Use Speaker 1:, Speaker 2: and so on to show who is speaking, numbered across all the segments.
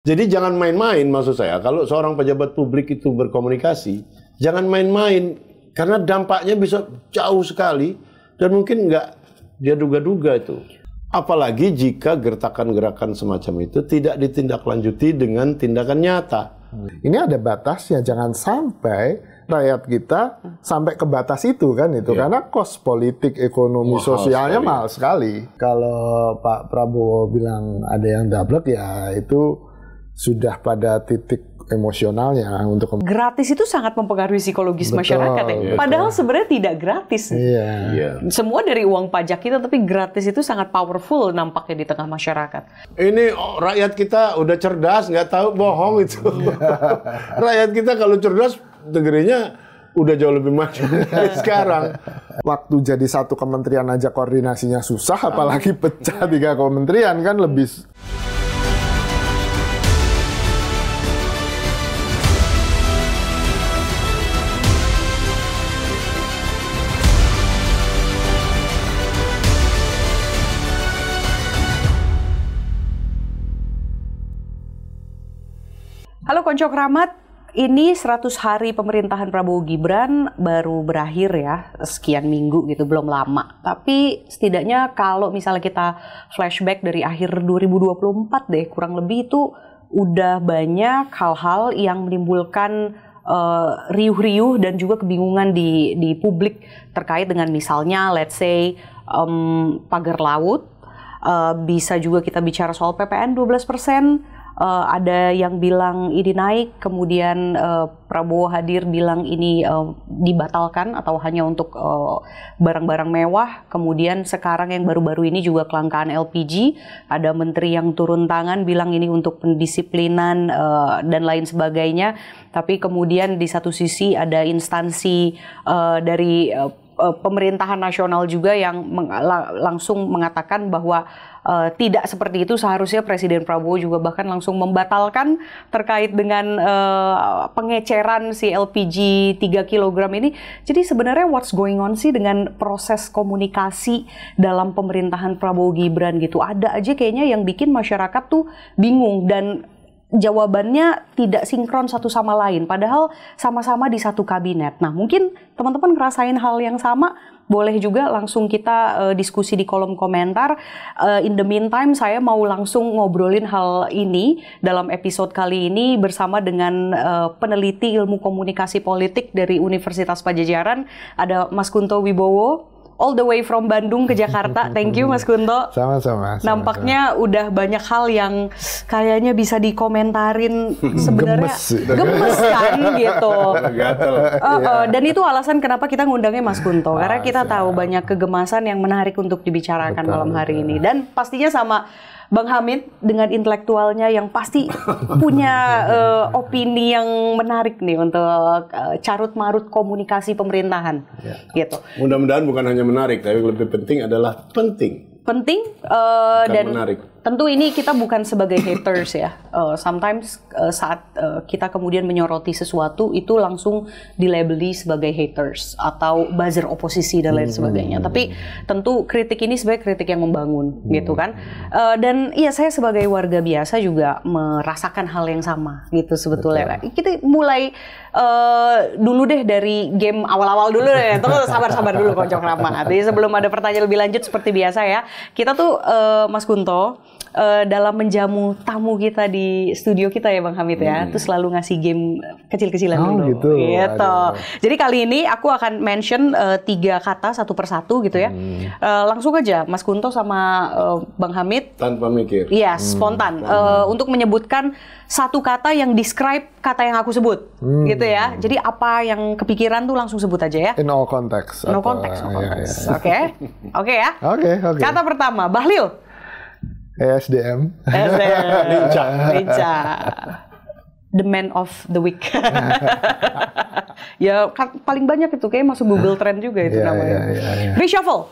Speaker 1: Jadi jangan main-main, maksud saya. Kalau seorang pejabat publik itu berkomunikasi, jangan main-main. Karena dampaknya bisa jauh sekali dan mungkin nggak dia duga-duga itu. Apalagi jika gerakan-gerakan semacam itu tidak ditindaklanjuti dengan tindakan nyata.
Speaker 2: Ini ada batasnya, jangan sampai rakyat kita sampai ke batas itu kan itu karena kos politik, ekonomi, sosialnya mahal sekali. Kalau Pak Prabowo bilang ada yang dablek ya itu sudah pada titik emosionalnya untuk
Speaker 3: gratis itu sangat mempengaruhi psikologis masyarakat ya. Padahal sebenarnya tidak gratis. Semua dari uang pajak kita, tapi gratis itu sangat powerful nampaknya di tengah masyarakat.
Speaker 1: Ini rakyat kita udah cerdas, nggak tahu bohong itu. Rakyat kita kalau cerdas, negerinya udah jauh lebih maju dari sekarang.
Speaker 2: Waktu jadi satu kementerian aja koordinasinya susah, apalagi pecah 3 kementerian kan lebih.
Speaker 3: Halo Konco Kramat, ini 100 hari pemerintahan Prabowo Gibran baru berakhir ya, sekian minggu gitu, belum lama. Tapi setidaknya kalau misalnya kita flashback dari akhir 2024 deh, kurang lebih itu udah banyak hal-hal yang menimbulkan riuh-riuh dan juga kebingungan di publik terkait dengan misalnya let's say pagar laut, bisa juga kita bicara soal PPN 12%. Ada yang bilang ini naik, kemudian Prabowo hadir bilang ini dibatalkan atau hanya untuk barang-barang mewah. Kemudian sekarang yang baru-baru ini juga kelangkaan LPG. Ada menteri yang turun tangan bilang ini untuk pendisiplinan dan lain sebagainya. Tapi kemudian di satu sisi ada instansi dari pemerintahan nasional juga yang langsung mengatakan bahwa tidak seperti itu, seharusnya Presiden Prabowo juga bahkan langsung membatalkan terkait dengan pengeceran si LPG 3 kg ini. Jadi sebenarnya what's going on sih dengan proses komunikasi dalam pemerintahan Prabowo Gibran gitu. Ada aja kayaknya yang bikin masyarakat tuh bingung dan jawabannya tidak sinkron satu sama lain, padahal sama-sama di satu kabinet. Nah, mungkin teman-teman ngerasain hal yang sama, boleh juga langsung kita diskusi di kolom komentar. In the meantime, saya mau langsung ngobrolin hal ini dalam episode kali ini bersama dengan peneliti ilmu komunikasi politik dari Universitas Padjadjaran, ada Mas Kunto Wibowo. All the way from Bandung ke Jakarta. Thank you Mas Kunto.
Speaker 2: Sama-sama.
Speaker 3: Nampaknya udah banyak hal yang kayaknya bisa dikomentarin sebenarnya gemes kan gitu. Dan itu alasan kenapa kita ngundangnya Mas Kunto. Karena kita tahu banyak kegemasan yang menarik untuk dibicarakan malam hari ini. Dan pastinya sama Bang Hamid dengan intelektualnya yang pasti punya opini yang menarik nih untuk carut-marut komunikasi pemerintahan. Gitu.
Speaker 1: Mudah-mudahan bukan hanya menarik, tapi lebih penting adalah penting.
Speaker 3: Dan
Speaker 1: menarik.
Speaker 3: Tentu ini kita bukan sebagai haters ya. Sometimes saat kita kemudian menyoroti sesuatu itu langsung dilabeli sebagai haters atau buzzer oposisi dan lain sebagainya. Tapi tentu kritik ini sebagai kritik yang membangun gitu kan. Dan iya, saya sebagai warga biasa juga merasakan hal yang sama gitu sebetulnya. Betul. Kita mulai dulu deh dari game awal-awal dulu deh. Terus sabar-sabar dulu Konco Kramat. Jadi sebelum ada pertanyaan lebih lanjut seperti biasa ya, kita tuh Mas Kunto dalam menjamu tamu kita di studio kita ya Bang Hamid ya, tuh selalu ngasih game kecil-kecilan dulu. Gitu. Jadi kali ini aku akan mention 3 kata satu persatu gitu ya. Langsung aja Mas Kunto sama Bang Hamid.
Speaker 1: Tanpa mikir.
Speaker 3: Iya, spontan. Untuk menyebutkan satu kata yang describe kata yang aku sebut, gitu ya. Jadi apa yang kepikiran tuh langsung sebut aja ya.
Speaker 2: In all context.
Speaker 3: No context. Oke. Oke ya.
Speaker 2: Oke.
Speaker 3: Kata pertama, Bahlil.
Speaker 2: ESDM.
Speaker 3: Lincah. The man of the week. Ya paling banyak itu kayak masuk Google Trend juga itu namanya. Reshuffle.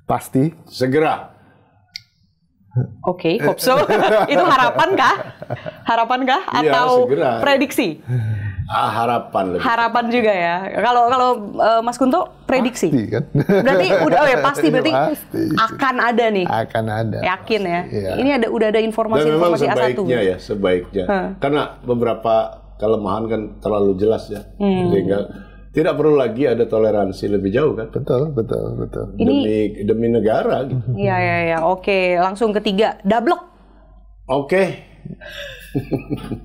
Speaker 2: Pasti.
Speaker 1: Segera.
Speaker 3: Oke, hope so. Itu harapan kah? Atau prediksi?
Speaker 1: Harapan lebih.
Speaker 3: Harapan juga ya. Kalau Mas Kunto prediksi.
Speaker 2: Pasti, kan?
Speaker 3: Berarti pasti berarti
Speaker 2: Pasti.
Speaker 3: akan ada nih.
Speaker 2: Akan ada.
Speaker 3: Yakin ya.
Speaker 2: Iya.
Speaker 3: Ini udah ada
Speaker 1: Dan memang
Speaker 3: informasi
Speaker 1: sebaiknya
Speaker 3: A1.
Speaker 1: ya, sebaiknya. Karena beberapa kelemahan kan terlalu jelas ya. Sehingga tidak perlu lagi ada toleransi lebih jauh kan.
Speaker 2: Betul.
Speaker 1: Demi negara gitu.
Speaker 3: Iya. Oke, langsung ketiga, dablek.
Speaker 1: Oke.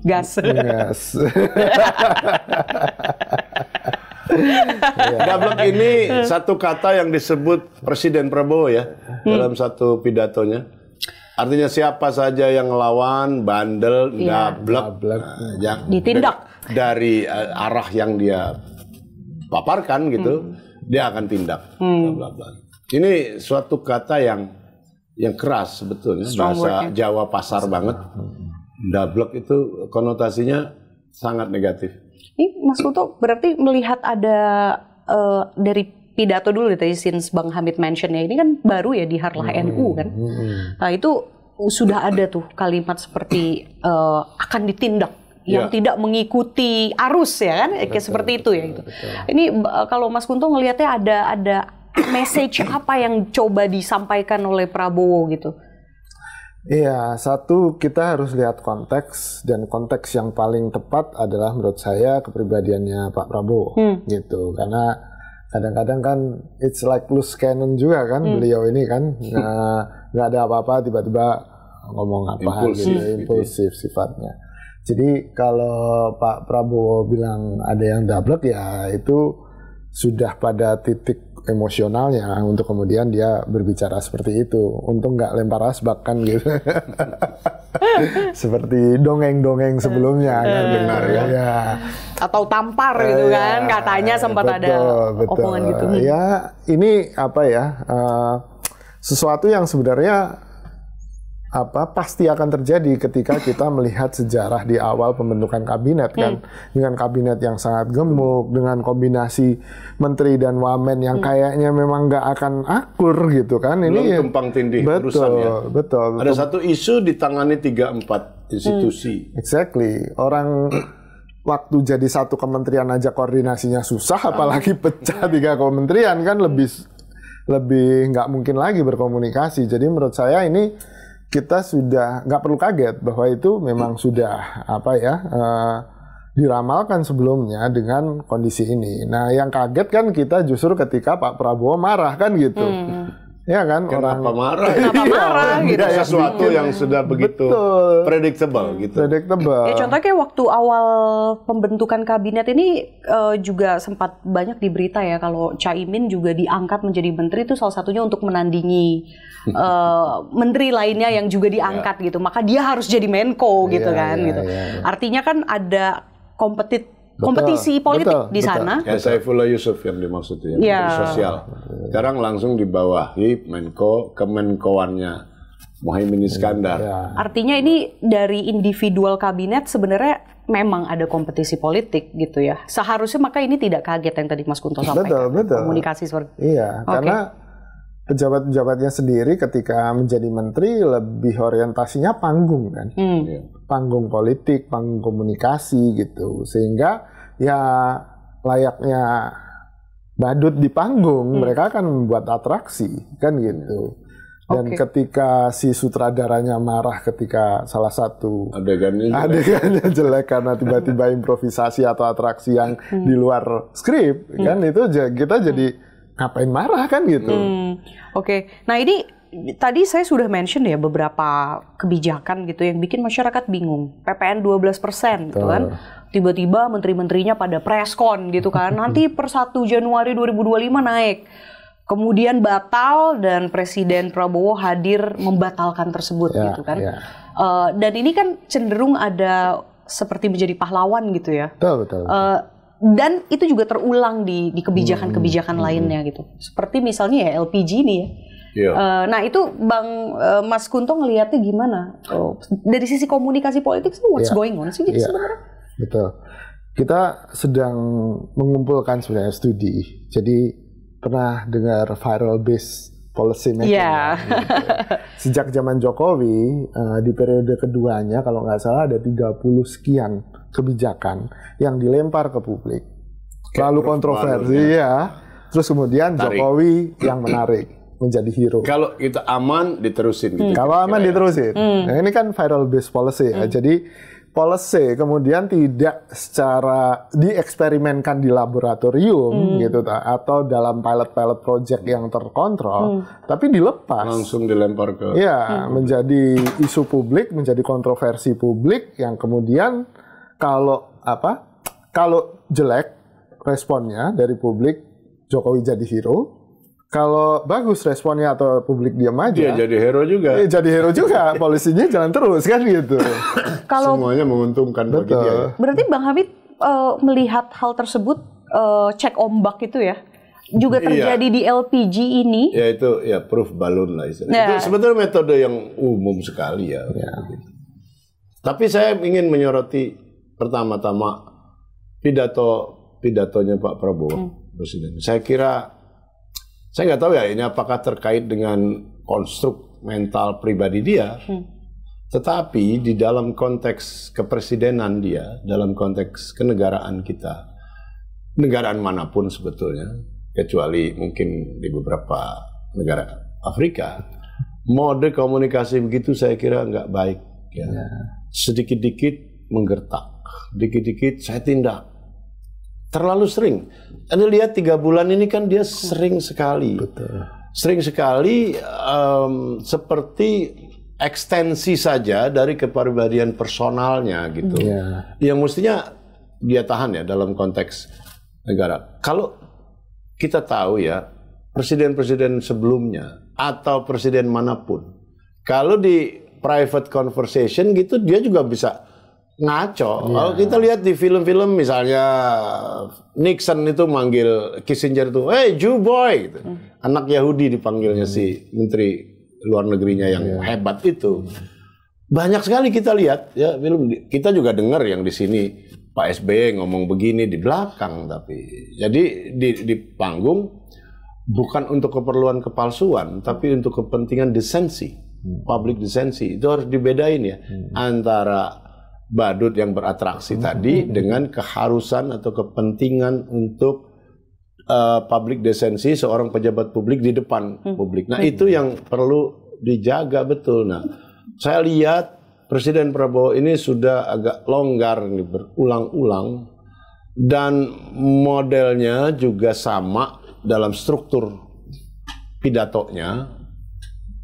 Speaker 3: Gas.
Speaker 2: Yes.
Speaker 1: Dablek ini satu kata yang disebut Presiden Prabowo ya dalam satu pidatonya. Artinya siapa saja yang ngelawan, bandel, dablek, yang
Speaker 3: Ditindak.
Speaker 1: dari arah yang dia paparkan gitu, dia akan tindak. Bla, bla, bla. Ini suatu kata yang keras sebetulnya, bahasa Jawa pasar banget. Dablek itu konotasinya sangat negatif.
Speaker 3: Ini Mas Kunto berarti melihat ada dari pidato dulu tadi, since Bang Hamid mention ya, ini kan baru ya di Harlah NU kan. Nah itu sudah ada tuh kalimat seperti akan ditindak yang tidak mengikuti arus ya kan, kayak seperti itu ya gitu. Ini kalau Mas Kunto ngelihatnya ada message apa yang coba disampaikan oleh Prabowo gitu?
Speaker 2: Iya, satu kita harus lihat konteks, dan konteks yang paling tepat adalah menurut saya kepribadiannya Pak Prabowo gitu. Karena kadang-kadang kan it's like loose cannon juga kan, beliau ini kan nggak ada apa-apa tiba-tiba ngomong apa impulsif sifatnya. Jadi kalau Pak Prabowo bilang ada yang dablek ya itu sudah pada titik emosionalnya untuk kemudian dia berbicara seperti itu. Untung nggak lempar asbak kan gitu. Seperti dongeng-dongeng sebelumnya kan benar ya.
Speaker 3: Atau tampar gitu kan, katanya sempat ada omongan gitu.
Speaker 2: Ya ini apa ya, sesuatu yang sebenarnya pasti akan terjadi ketika kita melihat sejarah di awal pembentukan kabinet kan, dengan kabinet yang sangat gemuk, dengan kombinasi menteri dan wamen yang kayaknya memang nggak akan akur gitu kan.
Speaker 1: Belum
Speaker 2: ini
Speaker 1: tumpang tindih urusan ya.
Speaker 2: Betul.
Speaker 1: Ada satu isu ditangani 3-4 institusi.
Speaker 2: Exactly. Orang waktu jadi satu kementerian aja koordinasinya susah, apalagi pecah 3 kementerian kan lebih nggak mungkin lagi berkomunikasi. Jadi menurut saya ini kita sudah nggak perlu kaget bahwa itu memang sudah diramalkan sebelumnya dengan kondisi ini. Nah, yang kaget kan kita justru ketika Pak Prabowo marah kan gitu. Ya kan,
Speaker 1: Kenapa marah?
Speaker 3: Kenapa marah gitu.
Speaker 1: Sesuatu yang sudah begitu predictable gitu.
Speaker 2: Predictable.
Speaker 3: Ya contohnya kayak waktu awal pembentukan kabinet ini juga sempat banyak di berita ya, kalau Caimin juga diangkat menjadi menteri itu salah satunya untuk menandingi menteri lainnya yang juga diangkat gitu. Maka dia harus jadi Menko gitu kan gitu. Artinya kan ada kompetisi politik di sana.
Speaker 1: Kayak Saifullah Yusuf yang dimaksud ya, Menteri Sosial. Sekarang langsung dibawahi Menko, kemenkoannya Muhaimin Iskandar.
Speaker 3: Artinya ini dari individual kabinet sebenarnya memang ada kompetisi politik gitu ya. Seharusnya maka ini tidak kaget yang tadi Mas Kunto sampaikan.
Speaker 2: Betul.
Speaker 3: Komunikasi seperti
Speaker 2: Iya, karena pejabat-pejabatnya sendiri ketika menjadi menteri lebih orientasinya panggung kan. Panggung politik, panggung komunikasi gitu. Sehingga ya layaknya badut di panggung, mereka akan membuat atraksi kan gitu. Dan ketika si sutradaranya marah ketika salah satu adegannya jelek karena tiba-tiba improvisasi atau atraksi yang di luar skrip, kan itu kita jadi ngapain marah kan gitu.
Speaker 3: Oke. Nah ini tadi saya sudah mention ya beberapa kebijakan gitu yang bikin masyarakat bingung. PPN 12% gitu kan. Tiba-tiba menteri-menterinya pada preskon gitu kan. Nanti per 1 Januari 2025 naik. Kemudian batal dan Presiden Prabowo hadir membatalkan tersebut gitu kan. Dan ini kan cenderung ada seperti menjadi pahlawan gitu ya.
Speaker 2: Betul.
Speaker 3: Dan itu juga terulang di kebijakan-kebijakan lainnya gitu. Seperti misalnya ya LPG ini ya. Nah itu Bang Mas Kunto ngelihatnya gimana? Dari sisi komunikasi politik what's going on sih sebenarnya?
Speaker 2: Betul. Kita sedang mengumpulkan sebenarnya studi. Jadi pernah dengar viral based policy making? Sejak zaman Jokowi di periode keduanya kalau nggak salah ada 30 sekian kebijakan yang dilempar ke publik, lalu kontroversi ya, terus kemudian Jokowi yang menarik menjadi hero.
Speaker 1: Kalau kita aman diterusin gitu.
Speaker 2: Kalau aman diterusin. Nah, ini kan viral based policy ya. Jadi policy kemudian tidak secara dieksperimenkan di laboratorium gitu atau dalam pilot project yang terkontrol, tapi dilepas
Speaker 1: langsung dilempar ke
Speaker 2: menjadi isu publik, menjadi kontroversi publik yang kemudian kalau jelek responnya dari publik, Jokowi jadi hero. Kalau bagus responnya atau publik diam aja,
Speaker 1: dia jadi hero juga.
Speaker 2: Jadi hero juga, polisinya jalan terus kan gitu.
Speaker 3: Kalau
Speaker 1: semuanya menguntungkan bagi dia. Ya.
Speaker 3: Berarti Bang Hamid melihat hal tersebut cek ombak itu ya, juga terjadi di LPG ini.
Speaker 1: Ya itu ya proof balloon lah istilahnya. Itu sebetulnya metode yang umum sekali ya. Tapi saya ingin menyoroti pertama-tama pidatonya Pak Prabowo Presiden. Saya kira saya nggak tahu ya ini apakah terkait dengan konstruk mental pribadi dia, tetapi di dalam konteks kepresidenan dia, dalam konteks kenegaraan kita, negaraan manapun sebetulnya, kecuali mungkin di beberapa negara Afrika, mode komunikasi begitu saya kira nggak baik. Ya. Sedikit-dikit menggertak, dikit-dikit saya tindak. Terlalu sering. Anda lihat 3 bulan ini kan dia sering sekali.
Speaker 2: Betul.
Speaker 1: Sering sekali seperti ekstensi saja dari kepribadian personalnya gitu. Yang mestinya dia tahan ya dalam konteks negara. Kalau kita tahu ya, presiden-presiden sebelumnya atau presiden manapun, kalau di private conversation gitu dia juga bisa ngaco. Kalau kita lihat di film-film misalnya Nixon itu manggil Kissinger itu, "Hey, Jew boy," gitu. Anak Yahudi dipanggilnya si menteri luar negerinya yang hebat itu. Banyak sekali kita lihat ya film. Kita juga dengar yang di sini Pak SBY ngomong begini di belakang, tapi jadi di panggung bukan untuk keperluan kepalsuan, tapi untuk kepentingan desensi, public desensi. Itu harus dibedain ya antara badut yang beratraksi tadi dengan keharusan atau kepentingan untuk public desensi seorang pejabat publik di depan publik. Nah, itu yang perlu dijaga betul. Nah, saya lihat Presiden Prabowo ini sudah agak longgar nih, berulang-ulang, dan modelnya juga sama dalam struktur pidatonya,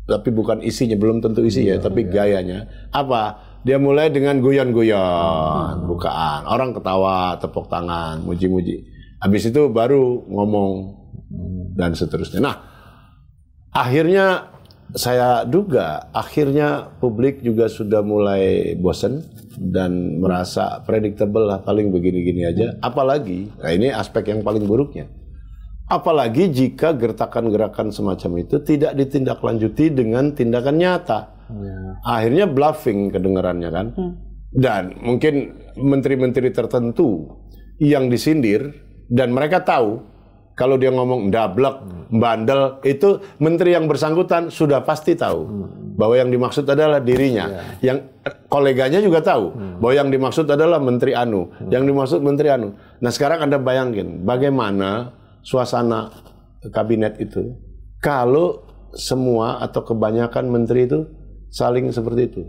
Speaker 1: tapi bukan isinya, belum tentu isinya, tapi gayanya. Apa? Dia mulai dengan guyon-guyon, bukaan. Orang ketawa, tepuk tangan, muji-muji. Habis itu baru ngomong dan seterusnya. Nah, akhirnya saya duga, akhirnya publik juga sudah mulai bosan dan merasa predictable lah, paling begini-gini aja. Apalagi, nah ini aspek yang paling buruknya. Apalagi jika gertakan-gerakan semacam itu tidak ditindaklanjuti dengan tindakan nyata. Akhirnya bluffing kedengarannya kan. Dan mungkin menteri-menteri tertentu yang disindir dan mereka tahu kalau dia ngomong ndablek, bandel, itu menteri yang bersangkutan sudah pasti tahu bahwa yang dimaksud adalah dirinya. Yang koleganya juga tahu bahwa yang dimaksud adalah menteri anu, yang dimaksud menteri anu. Nah, sekarang Anda bayangin bagaimana suasana kabinet itu kalau semua atau kebanyakan menteri itu saling seperti itu.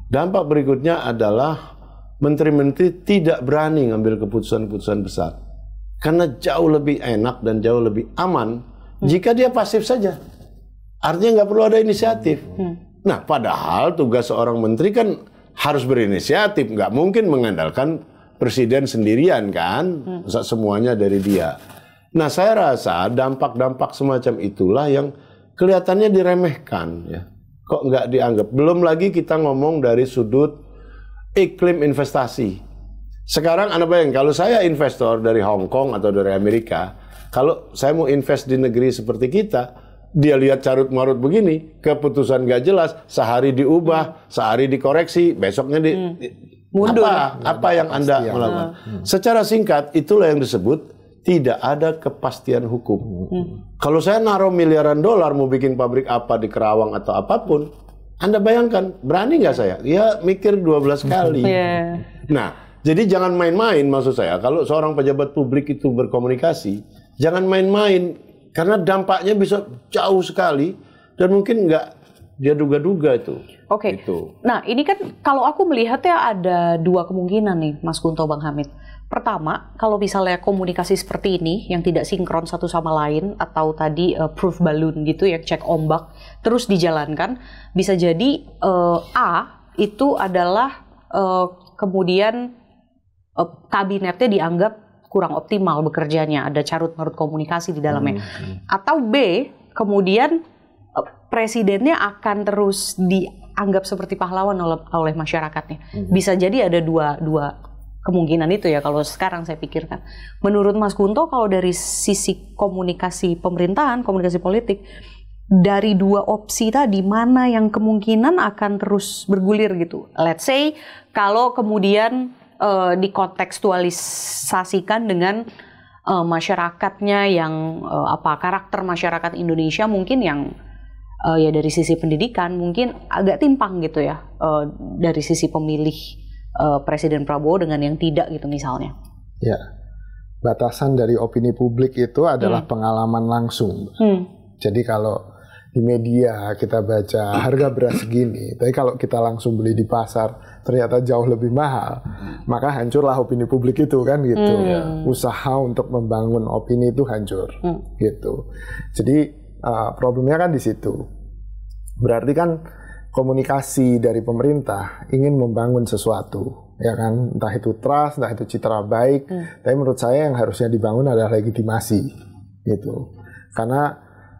Speaker 1: Dampak berikutnya adalah menteri-menteri tidak berani ngambil keputusan-keputusan besar. Karena jauh lebih enak dan jauh lebih aman jika dia pasif saja. Artinya nggak perlu ada inisiatif. Nah, padahal tugas seorang menteri kan harus berinisiatif. Nggak mungkin mengandalkan presiden sendirian kan. Semuanya dari dia. Nah, saya rasa dampak-dampak semacam itulah yang kelihatannya diremehkan ya. Kok nggak dianggap? Belum lagi kita ngomong dari sudut iklim investasi. Sekarang Anda bayangin, kalau saya investor dari Hong Kong atau dari Amerika, kalau saya mau invest di negeri seperti kita, dia lihat carut-marut begini, keputusan nggak jelas, sehari diubah, sehari dikoreksi, besoknya mundur. Apa yang Anda melakukan? Secara singkat, itulah yang disebut tidak ada kepastian hukum. Kalau saya naruh miliaran dolar mau bikin pabrik apa di Kerawang atau apapun, Anda bayangkan, berani nggak saya? Ya mikir 12 kali. Nah, Jadi jangan main-main, maksud saya. Kalau seorang pejabat publik itu berkomunikasi, jangan main-main karena dampaknya bisa jauh sekali dan mungkin nggak dia duga-duga itu.
Speaker 3: Oke.
Speaker 1: Gitu.
Speaker 3: Nah, ini kan kalau aku melihatnya ada dua kemungkinan nih, Mas Gunto, Bang Hamid. Pertama, kalau misalnya komunikasi seperti ini yang tidak sinkron satu sama lain atau tadi proof balloon gitu ya, cek ombak terus dijalankan, bisa jadi A itu adalah kemudian kabinetnya dianggap kurang optimal bekerjanya, ada carut-marut komunikasi di dalamnya. Atau B, kemudian presidennya akan terus dianggap seperti pahlawan oleh masyarakatnya. Bisa jadi ada dua kemungkinan itu ya kalau sekarang saya pikirkan. Menurut Mas Gunto, kalau dari sisi komunikasi pemerintahan, komunikasi politik, dari dua opsi tadi, mana yang kemungkinan akan terus bergulir gitu? Let's say kalau kemudian dikontekstualisasikan dengan masyarakatnya yang karakter masyarakat Indonesia mungkin yang ya dari sisi pendidikan mungkin agak timpang gitu ya dari sisi pemilih Presiden Prabowo dengan yang tidak gitu misalnya. Ya,
Speaker 2: batasan dari opini publik itu adalah pengalaman langsung. Jadi kalau di media kita baca harga beras segini, tapi kalau kita langsung beli di pasar ternyata jauh lebih mahal, maka hancurlah opini publik itu kan gitu. Usaha untuk membangun opini itu hancur gitu. Jadi problemnya kan di situ. Berarti kan komunikasi dari pemerintah ingin membangun sesuatu, ya kan, entah itu trust, entah itu citra baik, tapi menurut saya yang harusnya dibangun adalah legitimasi, gitu. Karena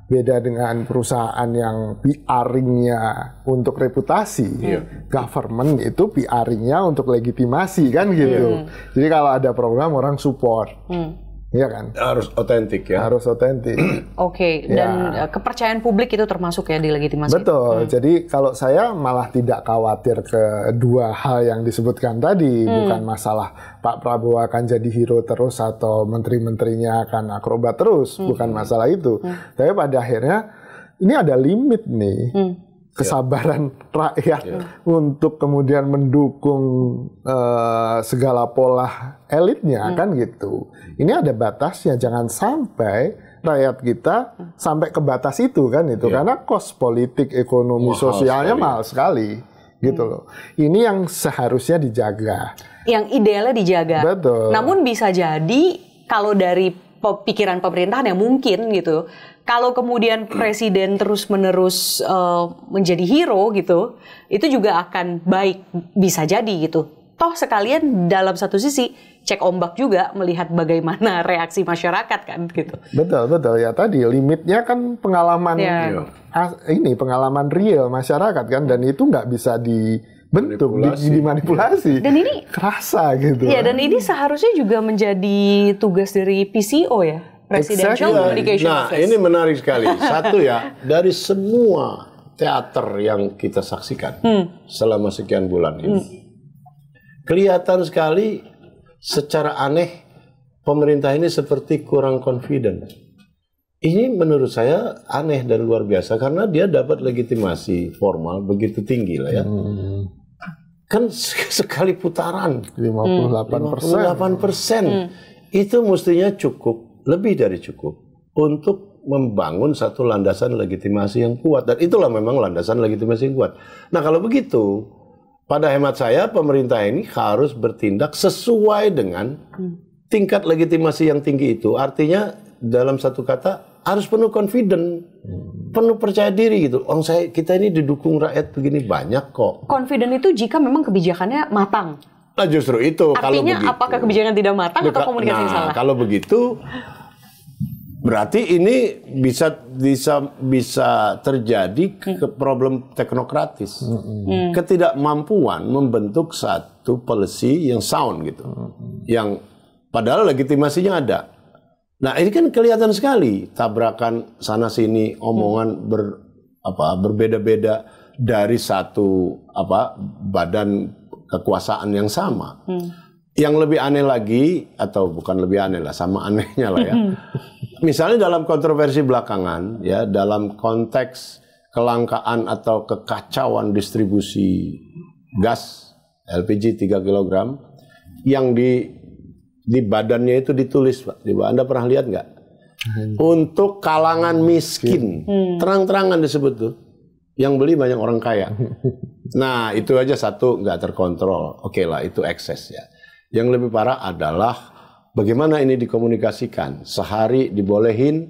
Speaker 2: beda dengan perusahaan yang PR-nya untuk reputasi, government itu PR-nya untuk legitimasi, kan gitu. Jadi kalau ada program orang support. Iya kan?
Speaker 1: Harus otentik ya.
Speaker 2: Harus otentik.
Speaker 3: Oke, dan kepercayaan publik itu termasuk ya di legitimasi.
Speaker 2: Betul. Jadi kalau saya malah tidak khawatir ke dua hal yang disebutkan tadi, bukan masalah Pak Prabowo akan jadi hero terus atau menteri-menterinya akan akrobat terus, bukan masalah itu. Tapi pada akhirnya ini ada limit nih. Kesabaran rakyat untuk kemudian mendukung segala pola elitnya kan gitu. Ini ada batasnya, jangan sampai rakyat kita sampai ke batas itu kan itu karena kos politik, ekonomi, sosialnya mahal sekali gitu loh. Ini yang seharusnya dijaga. Yang
Speaker 3: idealnya dijaga.
Speaker 2: Betul.
Speaker 3: Namun bisa jadi kalau dari pikiran pemerintahan yang mungkin gitu. Kalau kemudian presiden terus-menerus menjadi hero gitu, itu juga akan baik, bisa jadi gitu. Toh sekalian dalam satu sisi cek ombak juga melihat bagaimana reaksi masyarakat kan gitu.
Speaker 2: Betul ya tadi limitnya kan pengalaman ini pengalaman real masyarakat kan dan itu nggak bisa dibentuk, dimanipulasi. Dan ini kerasa gitu.
Speaker 3: Iya dan ini seharusnya juga menjadi tugas dari PCO ya. Presidential Communication
Speaker 1: Office. Nah, ini menarik sekali. Satu ya, dari semua teater yang kita saksikan selama sekian bulan ini, kelihatan sekali secara aneh pemerintah ini seperti kurang confident. Ini menurut saya aneh dan luar biasa karena dia dapat legitimasi formal begitu tinggi lah ya. Kan sekali putaran 58%. Itu mestinya cukup. Lebih dari cukup untuk membangun satu landasan legitimasi yang kuat dan itulah memang landasan legitimasi yang kuat. Nah kalau begitu, pada hemat saya pemerintah ini harus bertindak sesuai dengan tingkat legitimasi yang tinggi itu. Artinya dalam satu kata harus penuh confident, penuh percaya diri gitu. Kita ini didukung rakyat begini banyak kok.
Speaker 3: Confident itu jika memang kebijakannya matang.
Speaker 1: Nah justru itu.
Speaker 3: Artinya kalau begitu, apakah kebijakan tidak matang atau komunikasi yang salah?
Speaker 1: Kalau begitu berarti ini bisa terjadi problem teknokratis. Ketidakmampuan membentuk satu policy yang sound gitu. Yang padahal legitimasinya ada. Nah, ini kan kelihatan sekali tabrakan sana sini, omongan berbeda-beda dari satu badan kekuasaan yang sama. Yang lebih aneh lagi, atau bukan lebih aneh lah, sama anehnya lah ya. Misalnya dalam kontroversi belakangan, ya dalam konteks kelangkaan atau kekacauan distribusi gas LPG 3 kg, yang di badannya itu ditulis, Pak. Anda pernah lihat nggak? Untuk kalangan miskin, terang-terangan disebut tuh. Yang beli banyak orang kaya. Nah, itu aja satu nggak terkontrol. Oke lah, itu ekses ya. Yang lebih parah adalah bagaimana ini dikomunikasikan. Sehari dibolehin,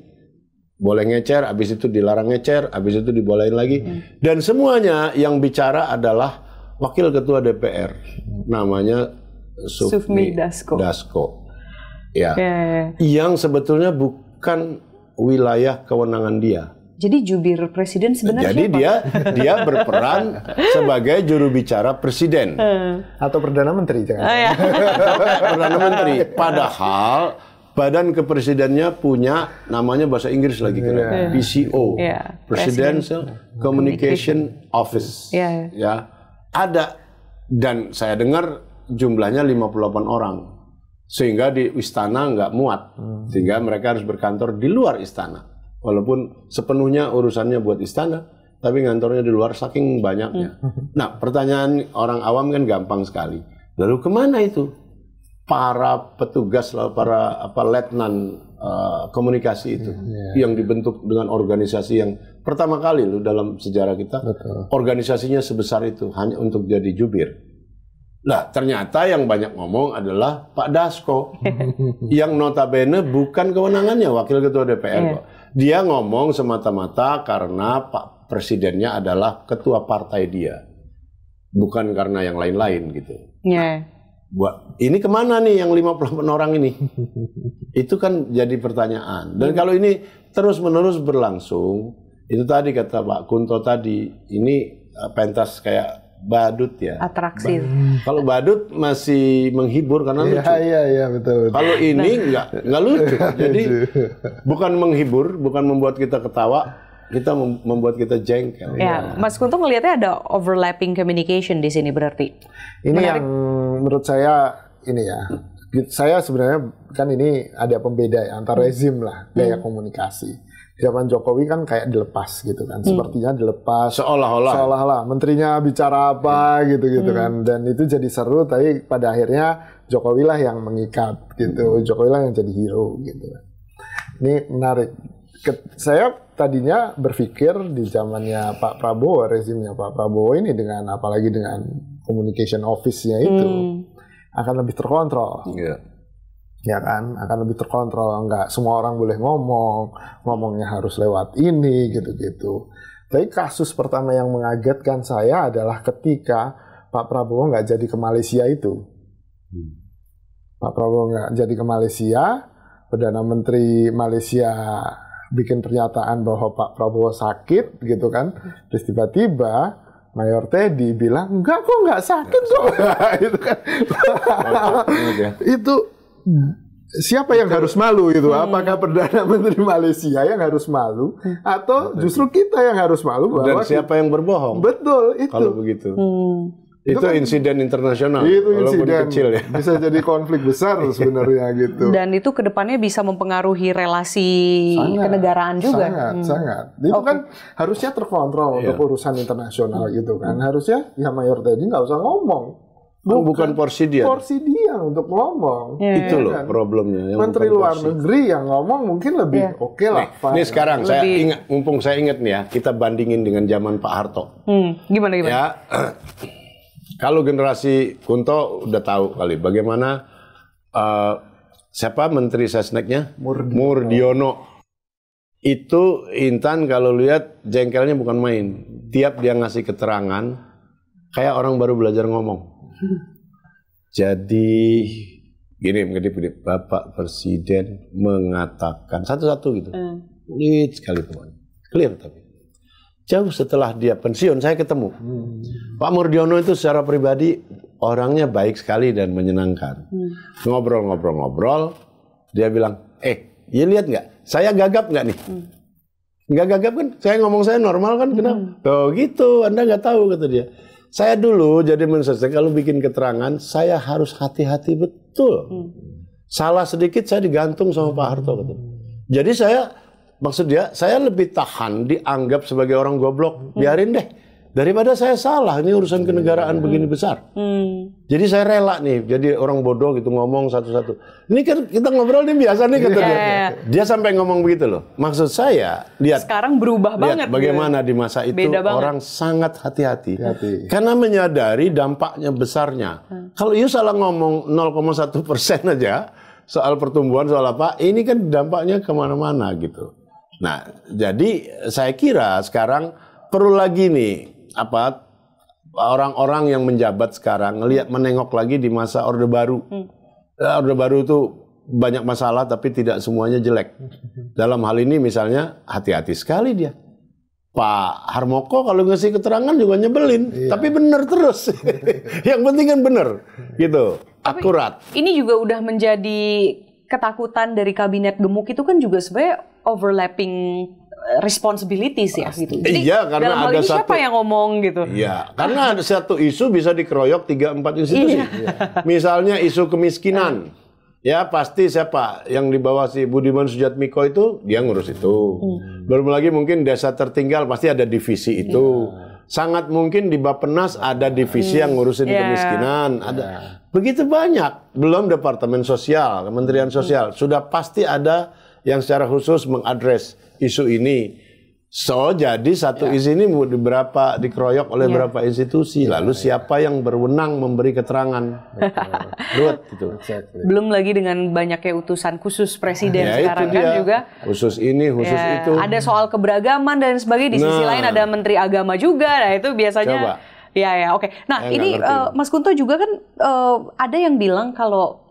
Speaker 1: boleh ngecer, habis itu dilarang ngecer, habis itu dibolehin lagi. Dan semuanya yang bicara adalah Wakil Ketua DPR. Namanya Sufmi Dasko. Ya. Yang sebetulnya bukan wilayah kewenangan dia.
Speaker 3: Jadi jubir presiden sebenarnya
Speaker 1: Jadi dia berperan sebagai juru bicara presiden
Speaker 2: atau perdana menteri jangan.
Speaker 1: Perdana menteri. Padahal badan kepresidennya punya namanya bahasa Inggris lagi keren. PCO, Presidential Communication Office. Ya, ada, dan saya dengar jumlahnya 58 orang. Sehingga di istana nggak muat, sehingga mereka harus berkantor di luar istana. Walaupun sepenuhnya urusannya buat istana, tapi ngantornya di luar saking banyaknya. Nah, pertanyaan orang awam kan gampang sekali. Lalu kemana itu para petugas, para letnan komunikasi itu yang dibentuk dengan organisasi yang pertama kali loh dalam sejarah kita, organisasinya sebesar itu hanya untuk jadi jubir. Nah, ternyata yang banyak ngomong adalah Pak Dasko, yang notabene bukan kewenangannya Wakil Ketua DPR kok. Dia ngomong semata-mata karena Pak Presidennya adalah ketua partai dia, bukan karena yang lain-lain gitu. Buat ini kemana nih yang 58 orang ini? Itu kan jadi pertanyaan. Dan kalau ini terus-menerus berlangsung, itu tadi kata Pak Kunto tadi, ini pentas kayak badut ya.
Speaker 3: Atraksi.
Speaker 1: Kalau badut masih menghibur karena lucu.
Speaker 2: Iya, betul.
Speaker 1: Kalau ini nggak lucu. Jadi bukan menghibur, bukan membuat kita ketawa, kita membuat kita jengkel.
Speaker 3: Ya, Mas Kunto ngelihatnya ada overlapping communication di sini berarti.
Speaker 2: Ini menarik. Yang menurut saya ini ya. Saya sebenarnya kan ini ada pembeda ya, antara rezim lah gaya komunikasi. Zaman Jokowi kan kayak dilepas gitu kan, sepertinya dilepas seolah-olah menterinya bicara apa gitu kan, dan itu jadi seru. Tapi pada akhirnya Jokowi lah yang mengikat gitu, Jokowi lah yang jadi hero gitu. Ini menarik. Saya tadinya berpikir di zamannya Pak Prabowo, rezimnya Pak Prabowo ini dengan apalagi dengan communication office-nya itu akan lebih terkontrol. Ya kan, akan lebih terkontrol, nggak semua orang boleh ngomongnya harus lewat ini gitu-gitu. Tapi kasus pertama yang mengagetkan saya adalah ketika Pak Prabowo nggak jadi ke Malaysia itu. Pak Prabowo nggak jadi ke Malaysia, Perdana Menteri Malaysia bikin pernyataan bahwa Pak Prabowo sakit gitu kan, terus tiba-tiba Mayor Teddy bilang enggak kok, nggak sakit kok. Itu kan. Itu siapa yang harus malu gitu? Apakah Perdana Menteri Malaysia yang harus malu atau justru kita yang harus malu?
Speaker 1: Dan siapa yang berbohong?
Speaker 2: Betul itu.
Speaker 1: Kalau begitu. Itu kan insiden internasional.
Speaker 2: Itu
Speaker 1: walaupun
Speaker 2: insiden
Speaker 1: kecil ya.
Speaker 2: Bisa jadi konflik besar sebenarnya gitu.
Speaker 3: Dan itu kedepannya bisa mempengaruhi relasi kenegaraan juga.
Speaker 2: Sangat. Itu kan harusnya terkontrol untuk urusan internasional gitu kan. Harusnya ya Mayor Teddy nggak usah ngomong.
Speaker 1: Bukan porsi dia.
Speaker 2: Porsi dia untuk ngomong.
Speaker 1: Itu loh problemnya.
Speaker 2: Menteri Luar Negeri yang ngomong mungkin lebih oke lah.
Speaker 1: Ini sekarang saya ingat, mumpung saya ingat nih ya, kita bandingin dengan zaman Pak Harto.
Speaker 3: Gimana?
Speaker 1: Ya, kalau generasi Kunto udah tahu kali bagaimana siapa Menteri Sesneknya? Murdiono. Itu Intan kalau lihat jengkelnya bukan main. Tiap dia ngasih keterangan, kayak orang baru belajar ngomong. Jadi gini, Bapak Presiden mengatakan satu-satu gitu, sulit sekali pokoknya, clear. Tapi jauh setelah dia pensiun saya ketemu Pak Murdiono itu secara pribadi orangnya baik sekali dan menyenangkan. Ngobrol, dia bilang, ya lihat nggak, saya gagap nggak nih? Nggak gagap kan? Saya ngomong saya normal kan? Kenapa? Oh gitu, Anda nggak tahu, kata dia. Saya dulu jadi mensesnek kalau bikin keterangan saya harus hati-hati betul. Salah sedikit saya digantung sama Pak Harto. Jadi saya lebih tahan dianggap sebagai orang goblok. Biarin deh. daripada saya salah, ini urusan kenegaraan begini besar. Jadi saya rela nih, jadi orang bodoh gitu ngomong satu-satu. Ini kan kita ngobrol nih biasa nih kata dia. Dia sampai ngomong begitu loh. Maksud saya, lihat
Speaker 3: sekarang berubah banget.
Speaker 1: Bagaimana di masa itu orang sangat hati-hati. Karena menyadari dampaknya besarnya. Kalau you salah ngomong 0,1% aja soal pertumbuhan, soal apa, ini kan dampaknya kemana-mana gitu. Nah, jadi saya kira sekarang perlu lagi nih orang-orang yang menjabat sekarang menengok lagi di masa Orde Baru. Orde Baru itu banyak masalah tapi tidak semuanya jelek. Dalam hal ini misalnya hati-hati sekali dia. Pak Harmoko kalau ngasih keterangan juga nyebelin, tapi benar terus. Yang penting kan benar, gitu, akurat.
Speaker 3: Tapi ini juga udah menjadi ketakutan dari kabinet gemuk itu kan juga sebenarnya overlapping responsibilities ya gitu. Jadi
Speaker 1: karena
Speaker 3: dalam hal ini siapa yang ngomong gitu?
Speaker 1: Iya, karena ada satu isu bisa dikeroyok 3-4 institusi. Misalnya isu kemiskinan. Ya pasti siapa yang di bawah si Budiman Sujatmiko itu dia ngurus itu. Belum lagi mungkin desa tertinggal pasti ada divisi itu. Sangat mungkin di Bappenas ada divisi yang ngurusin kemiskinan. Ada begitu banyak. Belum Departemen Sosial, Kementerian Sosial sudah pasti ada yang secara khusus mengadres isu ini. So, jadi satu isu ini dikeroyok oleh beberapa institusi. Lalu siapa yang berwenang memberi keterangan? Gitu.
Speaker 3: Belum lagi dengan banyaknya utusan khusus presiden sekarang kan juga.
Speaker 1: Khusus ini, khusus itu.
Speaker 3: Ada soal keberagaman dan sebagainya. Di sisi lain ada Menteri Agama juga. Nah itu biasanya.
Speaker 1: Coba.
Speaker 3: Oke. Nah ini Mas Kunto juga kan ada yang bilang kalau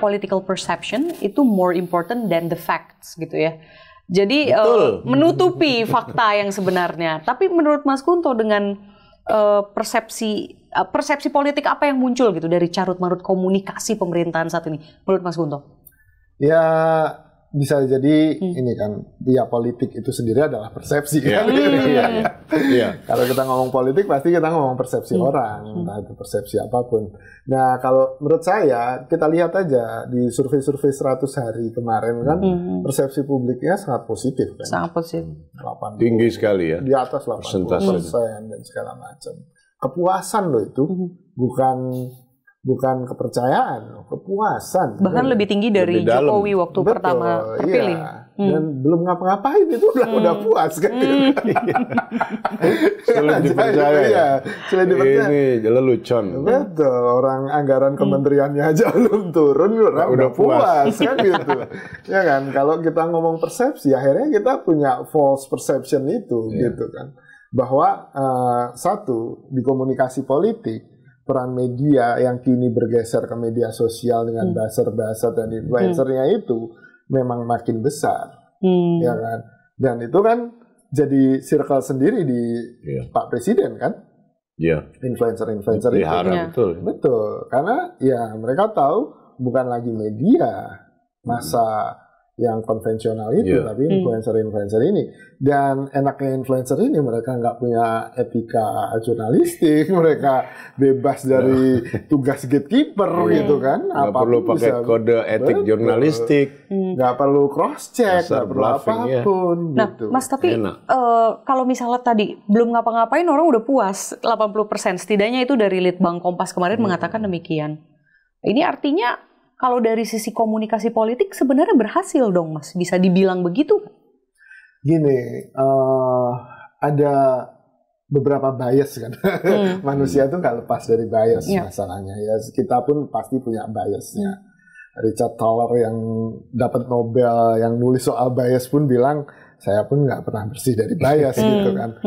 Speaker 3: political perception itu more important than the facts gitu ya. Jadi menutupi fakta yang sebenarnya. Tapi menurut Mas Kunto dengan persepsi politik apa yang muncul gitu dari carut-marut komunikasi pemerintahan saat ini? Menurut Mas Kunto?
Speaker 2: Ya bisa jadi ini kan, ya politik itu sendiri adalah persepsi kan. Kalau kita ngomong politik pasti kita ngomong persepsi orang, entah itu persepsi apapun. Nah kalau menurut saya kita lihat aja di survei-survei 100 hari kemarin kan persepsi publiknya sangat positif kan.
Speaker 3: Sangat positif.
Speaker 1: Tinggi sekali ya.
Speaker 2: Di atas 80% dan segala macam. Kepuasan loh itu bukan kepercayaan, kepuasan.
Speaker 3: Bahkan lebih tinggi dari Jokowi waktu pertama terpilih.
Speaker 2: Dan belum ngapa-ngapain itu udah puas kan.
Speaker 1: Sulit dipercaya ya.
Speaker 2: Sulit dipercaya.
Speaker 1: Ini lelucon.
Speaker 2: Betul, orang anggaran kementeriannya aja belum turun, udah puas kan gitu. Ya kan, kalau kita ngomong persepsi, akhirnya kita punya false perception itu gitu kan. Bahwa satu, di komunikasi politik, peran media yang kini bergeser ke media sosial dengan buzzer-buzzer dan influencernya itu memang makin besar, ya kan? Dan itu kan jadi circle sendiri di Pak Presiden kan? Influencer-influencer itu. Betul, karena ya mereka tahu bukan lagi media masa yang konvensional itu, tapi influencer-influencer ini. Dan enaknya influencer ini mereka nggak punya etika jurnalistik, mereka bebas dari tugas gatekeeper gitu kan.
Speaker 1: Nggak perlu pakai kode etik jurnalistik,
Speaker 2: nggak perlu cross check, nggak perlu apapun.
Speaker 3: Nah,
Speaker 2: gitu.
Speaker 3: Mas tapi kalau misalnya tadi belum ngapa-ngapain orang udah puas 80%, setidaknya itu dari Litbang Kompas kemarin mengatakan demikian. Ini artinya kalau dari sisi komunikasi politik sebenarnya berhasil dong, Mas. Bisa dibilang begitu?
Speaker 2: Gini, ada beberapa bias kan. Manusia itu nggak lepas dari bias masalahnya. Ya, kita pun pasti punya biasnya. Richard Thaler yang dapat Nobel, yang nulis soal bias pun bilang, saya pun nggak pernah bersih dari bias gitu kan.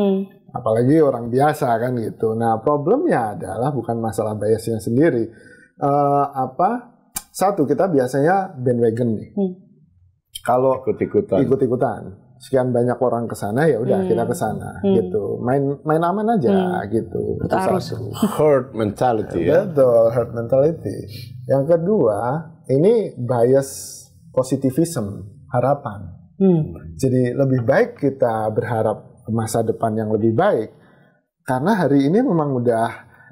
Speaker 2: Apalagi orang biasa kan gitu. Nah, problemnya adalah bukan masalah biasnya sendiri. Satu, kita biasanya bandwagon nih. Kalau ikut-ikutan, sekian banyak orang ke sana ya udah kita ke sana gitu. Main aman aja gitu. Itu satu.
Speaker 1: Herd mentality ya.
Speaker 2: Betul, herd mentality. Yang kedua, ini bias positivism, harapan. Jadi lebih baik kita berharap masa depan yang lebih baik. Karena hari ini memang udah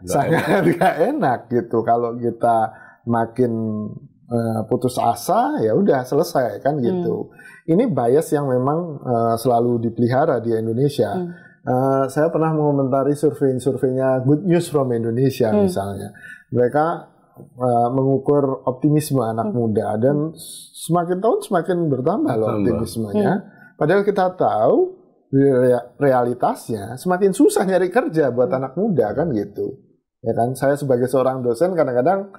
Speaker 2: sangat gak enak gitu. Kalau kita makin putus asa ya udah selesai kan gitu. Ini bias yang memang selalu dipelihara di Indonesia. Saya pernah mengomentari surveinya Good News from Indonesia misalnya. Mereka mengukur optimisme anak muda dan semakin tahun semakin bertambah loh optimismenya. Padahal kita tahu realitasnya semakin susah nyari kerja buat anak muda kan gitu. Ya kan, saya sebagai seorang dosen kadang-kadang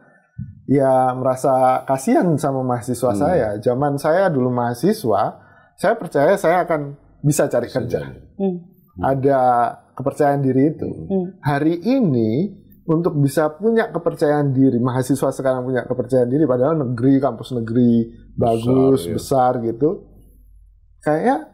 Speaker 2: ya merasa kasihan sama mahasiswa saya. Zaman saya dulu mahasiswa, saya percaya saya akan bisa cari kerja. Ada kepercayaan diri itu. Hari ini untuk bisa punya kepercayaan diri, mahasiswa sekarang punya kepercayaan diri, padahal negeri, kampus negeri bagus, besar gitu, kayaknya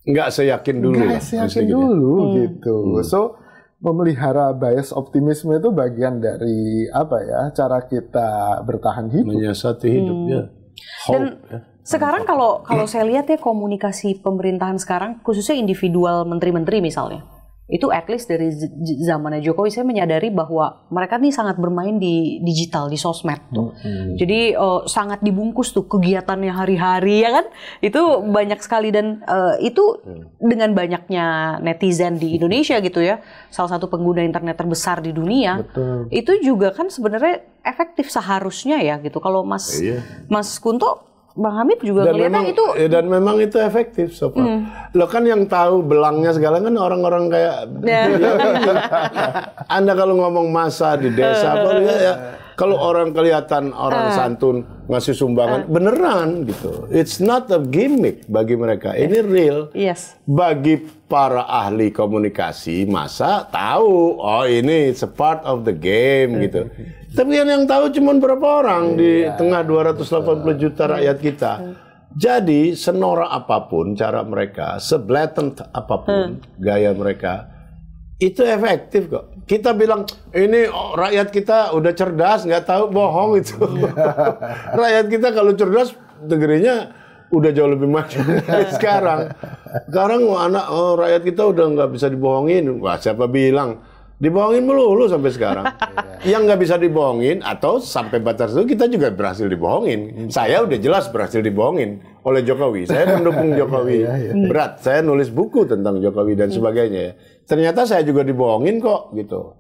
Speaker 1: nggak seyakin dulu.
Speaker 2: Nggak seyakin dulu gitu. So memelihara bias optimisme itu bagian dari apa ya, cara kita bertahan hidup,
Speaker 1: menyiasati hidupnya.
Speaker 3: Dan sekarang kalau saya lihat ya, komunikasi pemerintahan sekarang khususnya individual menteri-menteri misalnya, itu at least dari zamannya Jokowi saya menyadari bahwa mereka nih sangat bermain di digital, di sosmed tuh. Jadi sangat dibungkus tuh kegiatannya hari-hari ya kan. Itu banyak sekali dan itu dengan banyaknya netizen di Indonesia gitu ya. Salah satu pengguna internet terbesar di dunia.
Speaker 2: Betul.
Speaker 3: Itu juga kan sebenarnya efektif seharusnya ya gitu. Kalau Mas Kunto, Bang Hamid juga ngeliatnya itu
Speaker 1: dan memang itu efektif, Sofa. Lo kan yang tahu belangnya segala kan orang-orang kayak Anda kalau ngomong masa di desa apa ya, kalau orang kelihatan orang santun ngasih sumbangan beneran gitu. It's not a gimmick bagi mereka. Ini real.
Speaker 3: Yes.
Speaker 1: Bagi para ahli komunikasi masa tahu, oh ini it's a part of the game gitu. Tapi yang tahu cuma berapa orang di tengah 280 juta rakyat kita. Jadi senorak apapun cara mereka, seblatant apapun gaya mereka, itu efektif kok. Kita bilang ini rakyat kita udah cerdas, nggak tahu, bohong itu. Rakyat kita kalau cerdas negerinya udah jauh lebih maju dari sekarang. Sekarang rakyat kita udah nggak bisa dibohongin. Wah, siapa bilang? Dibohongin melulu sampai sekarang. Yang nggak bisa dibohongin atau sampai batas itu kita juga berhasil dibohongin. Saya udah jelas berhasil dibohongin oleh Jokowi. Saya mendukung Jokowi berat. Saya nulis buku tentang Jokowi dan sebagainya. Ternyata saya juga dibohongin kok gitu.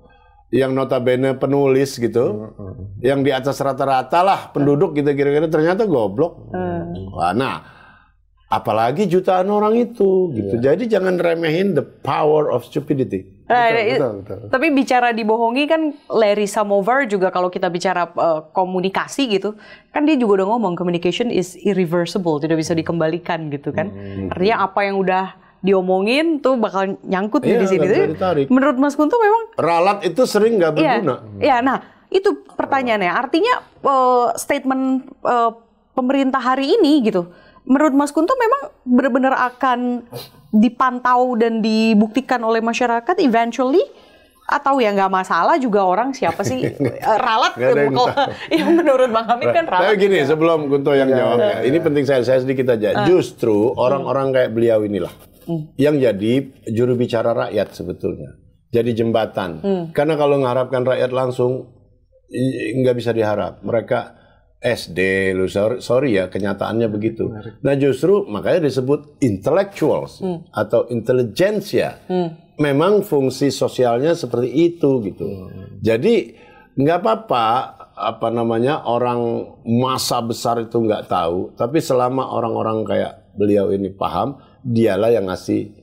Speaker 1: Yang notabene penulis gitu, yang di atas rata-rata lah penduduk gitu kira-kira, ternyata goblok. Nah, apalagi jutaan orang itu gitu. Jadi jangan remehin the power of stupidity.
Speaker 2: Betul.
Speaker 3: Tapi bicara dibohongi kan Larry Samovar juga kalau kita bicara komunikasi gitu, kan dia juga udah ngomong communication is irreversible, tidak bisa dikembalikan gitu kan. Artinya apa yang udah diomongin tuh bakal nyangkut di sini. Menurut Mas Kunto memang
Speaker 1: ralat itu sering nggak berguna.
Speaker 3: Iya, nah itu pertanyaannya. Artinya statement pemerintah hari ini gitu, menurut Mas Kunto memang benar-benar akan dipantau dan dibuktikan oleh masyarakat eventually, atau ya nggak masalah juga orang siapa sih ralat yang menurut Bang Hamid kan ralat.
Speaker 1: Tapi gini, sebelum Kunto yang jawab ya, ini penting saya sedikit aja. Justru orang-orang kayak beliau inilah yang jadi juru bicara rakyat sebetulnya, jadi jembatan. Karena kalau mengharapkan rakyat langsung nggak bisa diharap. Mereka SD, sorry ya, kenyataannya begitu. Nah justru makanya disebut intellectuals atau intelligentsia. Memang fungsi sosialnya seperti itu gitu. Jadi nggak apa-apa orang masa besar itu nggak tahu. Tapi selama orang-orang kayak beliau ini paham, dialah yang ngasih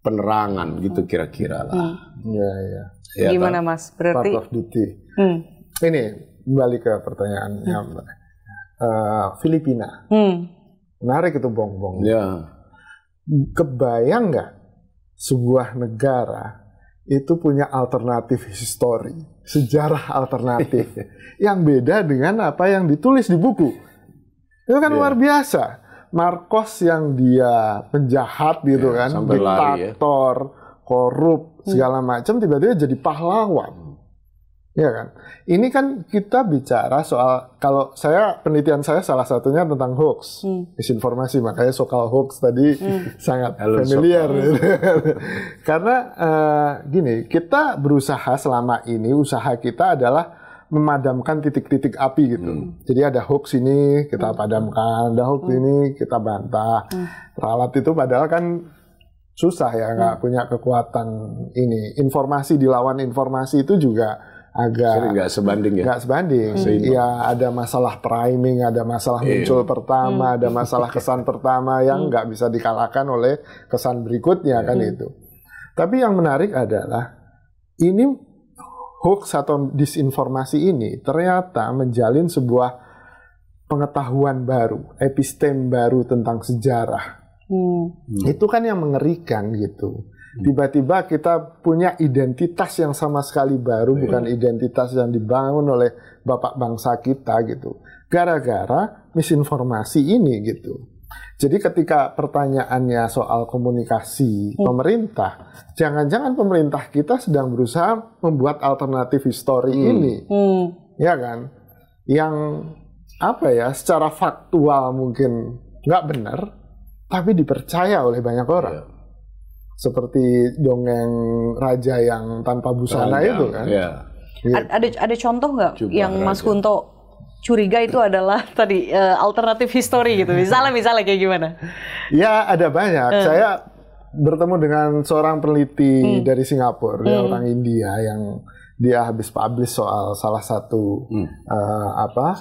Speaker 1: penerangan gitu kira-kira lah.
Speaker 2: Ya,
Speaker 3: gimana Mas? Berarti
Speaker 2: part of duty. Ini kembali ke pertanyaannya Mbak. Filipina. Menarik itu bongbong.
Speaker 1: Ya.
Speaker 2: Kebayang nggak sebuah negara itu punya alternatif histori, sejarah alternatif yang beda dengan apa yang ditulis di buku. Itu kan luar biasa. Marcos yang dia penjahat gitu kan, diktator, korup, segala macam, tiba-tiba jadi pahlawan. Ya kan? Ini kan kita bicara soal, kalau penelitian saya salah satunya tentang hoax, misinformasi, makanya soal hoax tadi sangat familiar. Karena gini, kita berusaha selama ini, usaha kita adalah memadamkan titik-titik api gitu. Jadi ada hoax ini kita padamkan, ada hoax ini kita bantah. Ralat itu padahal kan susah ya, nggak punya kekuatan ini. Informasi dilawan informasi itu juga agak
Speaker 1: nggak sebanding ya.
Speaker 2: Nggak sebanding. Ya ada masalah priming, ada masalah muncul pertama, ada masalah kesan pertama yang nggak bisa dikalahkan oleh kesan berikutnya kan itu. Tapi yang menarik adalah ini hoax atau disinformasi ini ternyata menjalin sebuah pengetahuan baru, epistem baru tentang sejarah. Itu kan yang mengerikan gitu. Tiba-tiba kita punya identitas yang sama sekali baru, bukan identitas yang dibangun oleh bapak bangsa kita gitu. Gara-gara misinformasi ini gitu. Jadi ketika pertanyaannya soal komunikasi pemerintah, jangan-jangan pemerintah kita sedang berusaha membuat alternatif histori ini, ya kan? Yang apa ya, secara faktual mungkin nggak benar, tapi dipercaya oleh banyak orang. Seperti dongeng raja yang tanpa busana itu kan.
Speaker 3: Ada contoh nggak yang Mas Kunto curiga itu adalah tadi alternatif histori gitu, misalnya kayak gimana?
Speaker 2: Ya ada banyak. Saya bertemu dengan seorang peneliti dari Singapura, dia orang India yang dia habis publish soal salah satu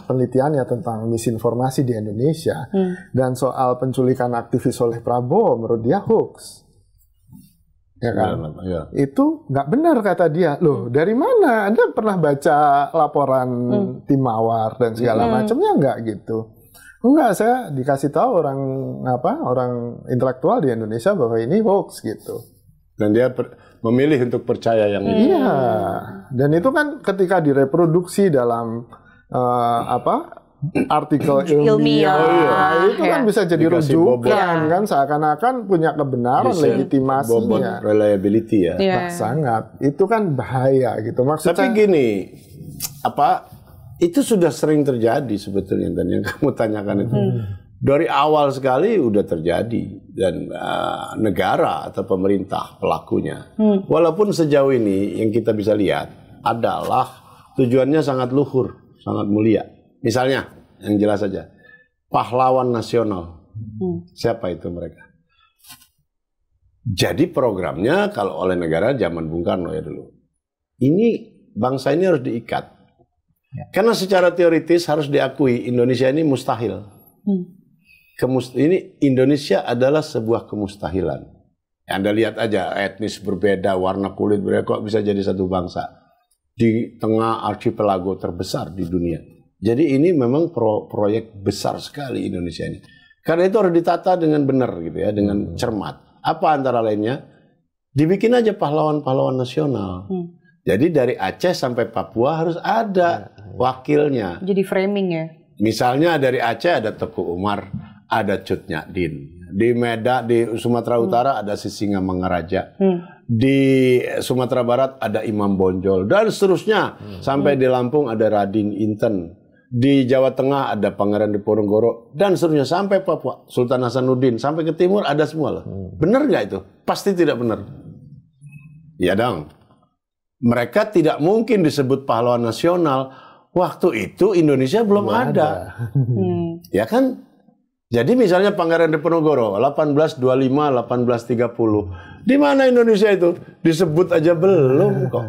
Speaker 2: penelitiannya tentang misinformasi di Indonesia dan soal penculikan aktivis oleh Prabowo, menurut dia hoax. Ya kan? Itu nggak benar kata dia. Loh, dari mana? Anda pernah baca laporan tim Mawar dan segala macamnya nggak gitu? Enggak, saya dikasih tahu orang intelektual di Indonesia bahwa ini hoax gitu.
Speaker 1: Dan dia memilih untuk percaya yang ini.
Speaker 2: Iya. Dan itu kan ketika direproduksi dalam artikel ilmiah, itu kan bisa jadi rujukan kan, seakan-akan punya kebenaran, legitimasinya,
Speaker 1: reliability ya.
Speaker 2: Sangat, itu kan bahaya gitu. Maksudnya,
Speaker 1: tapi gini, itu sudah sering terjadi sebetulnya, dan yang kamu tanyakan itu dari awal sekali udah terjadi, dan negara atau pemerintah pelakunya, walaupun sejauh ini yang kita bisa lihat adalah tujuannya sangat luhur, sangat mulia. Misalnya, yang jelas saja, pahlawan nasional. Siapa itu mereka? Jadi programnya kalau oleh negara zaman Bung Karno ya dulu. Ini bangsa ini harus diikat. Karena secara teoritis harus diakui Indonesia ini mustahil. Ini Indonesia adalah sebuah kemustahilan. Anda lihat aja, etnis berbeda, warna kulit berbeda, kok bisa jadi satu bangsa di tengah archipelago terbesar di dunia. Jadi ini memang proyek besar sekali Indonesia ini. Karena itu harus ditata dengan benar gitu ya, dengan cermat. Apa antara lainnya? Dibikin aja pahlawan-pahlawan nasional. Jadi dari Aceh sampai Papua harus ada wakilnya.
Speaker 3: Jadi framing ya.
Speaker 1: Misalnya dari Aceh ada Teku Umar, ada Cut Nyak-Din. Di Medan, di Sumatera Utara ada Sisingamangaraja. Di Sumatera Barat ada Imam Bonjol dan seterusnya. Sampai di Lampung ada Radin Inten. Di Jawa Tengah ada Pangeran Diponegoro dan seterusnya sampai Papua Sultan Hasanuddin, sampai ke timur ada semua loh. Benar nggak itu? Pasti tidak benar. Ya dong. Mereka tidak mungkin disebut pahlawan nasional. Waktu itu Indonesia belum ada. Ya kan? Jadi misalnya Pangeran Diponegoro 1825, 1830. Di mana Indonesia itu? Disebut aja belum kok.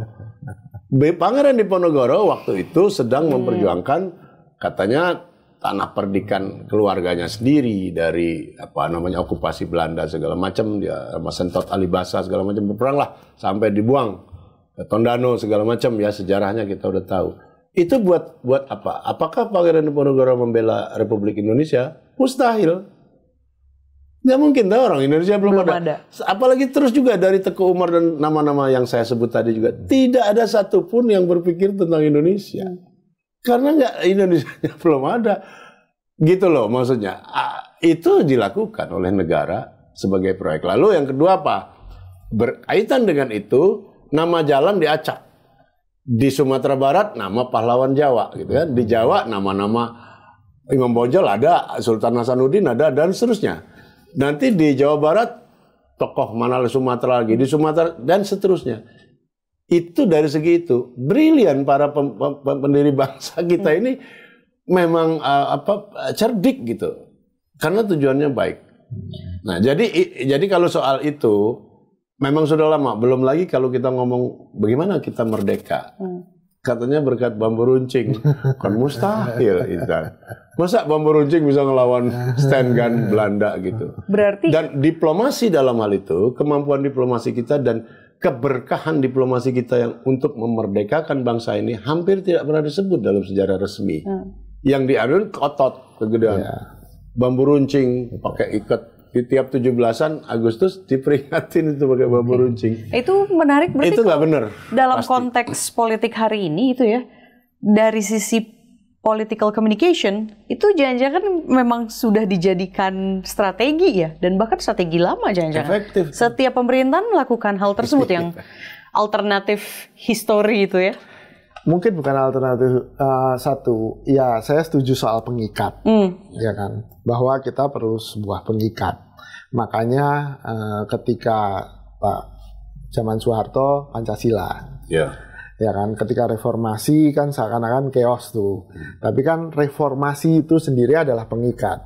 Speaker 1: Pangeran Diponegoro waktu itu sedang memperjuangkan katanya tanah perdikan keluarganya sendiri dari okupasi Belanda segala macam, dia sama Sentot Alibasa segala macam berperang lah sampai dibuang ke Tondano segala macam ya, sejarahnya kita udah tahu. Itu buat apa? Apakah Pangeran Diponegoro membela Republik Indonesia? Mustahil. Nggak mungkin, tahu orang Indonesia belum ada. Apalagi terus juga dari Teku Umar dan nama-nama yang saya sebut tadi juga tidak ada satupun yang berpikir tentang Indonesia. Karena Indonesia belum ada. Gitu loh maksudnya. Itu dilakukan oleh negara sebagai proyek. Lalu yang kedua apa? Berkaitan dengan itu, nama jalan diacak. Di Sumatera Barat nama pahlawan Jawa gitu kan. Di Jawa nama-nama Imam Bonjol ada, Sultan Hasanuddin ada, dan seterusnya. Nanti di Jawa Barat tokoh mana Sumatera lagi, di Sumatera dan seterusnya. Itu dari segi itu brilian para pendiri bangsa kita ini memang cerdik gitu. Karena tujuannya baik. Nah, jadi kalau soal itu memang sudah lama. Belum lagi kalau kita ngomong bagaimana kita merdeka. Katanya berkat bambu runcing. Kan mustahil itu. Masa bambu runcing bisa ngelawan stand gun Belanda gitu.
Speaker 3: Berarti
Speaker 1: Dan diplomasi dalam hal itu, kemampuan diplomasi kita dan keberkahan diplomasi kita yang untuk memerdekakan bangsa ini hampir tidak pernah disebut dalam sejarah resmi. Yang diadun otot kegedean. Bambu runcing pakai ikat di tiap 17-an Agustus diperingatin itu pakai bambu runcing.
Speaker 3: itu menarik, berarti
Speaker 1: Itu nggak benar.
Speaker 3: dalam
Speaker 1: pasti.
Speaker 3: konteks politik hari ini itu ya, dari sisi political communication itu jangan-jangan memang sudah dijadikan strategi ya, dan bahkan strategi lama jangan-jangan.
Speaker 1: Efektif.
Speaker 3: Setiap pemerintahan melakukan hal tersebut yang alternatif history itu ya.
Speaker 2: Mungkin bukan alternatif satu. Ya, saya setuju soal pengikat, ya kan, bahwa kita perlu sebuah pengikat. Makanya ketika Pak zaman Soeharto Pancasila,
Speaker 1: Ya.
Speaker 2: ya kan, ketika reformasi kan seakan-akan chaos tuh. Tapi kan reformasi itu sendiri adalah pengikat,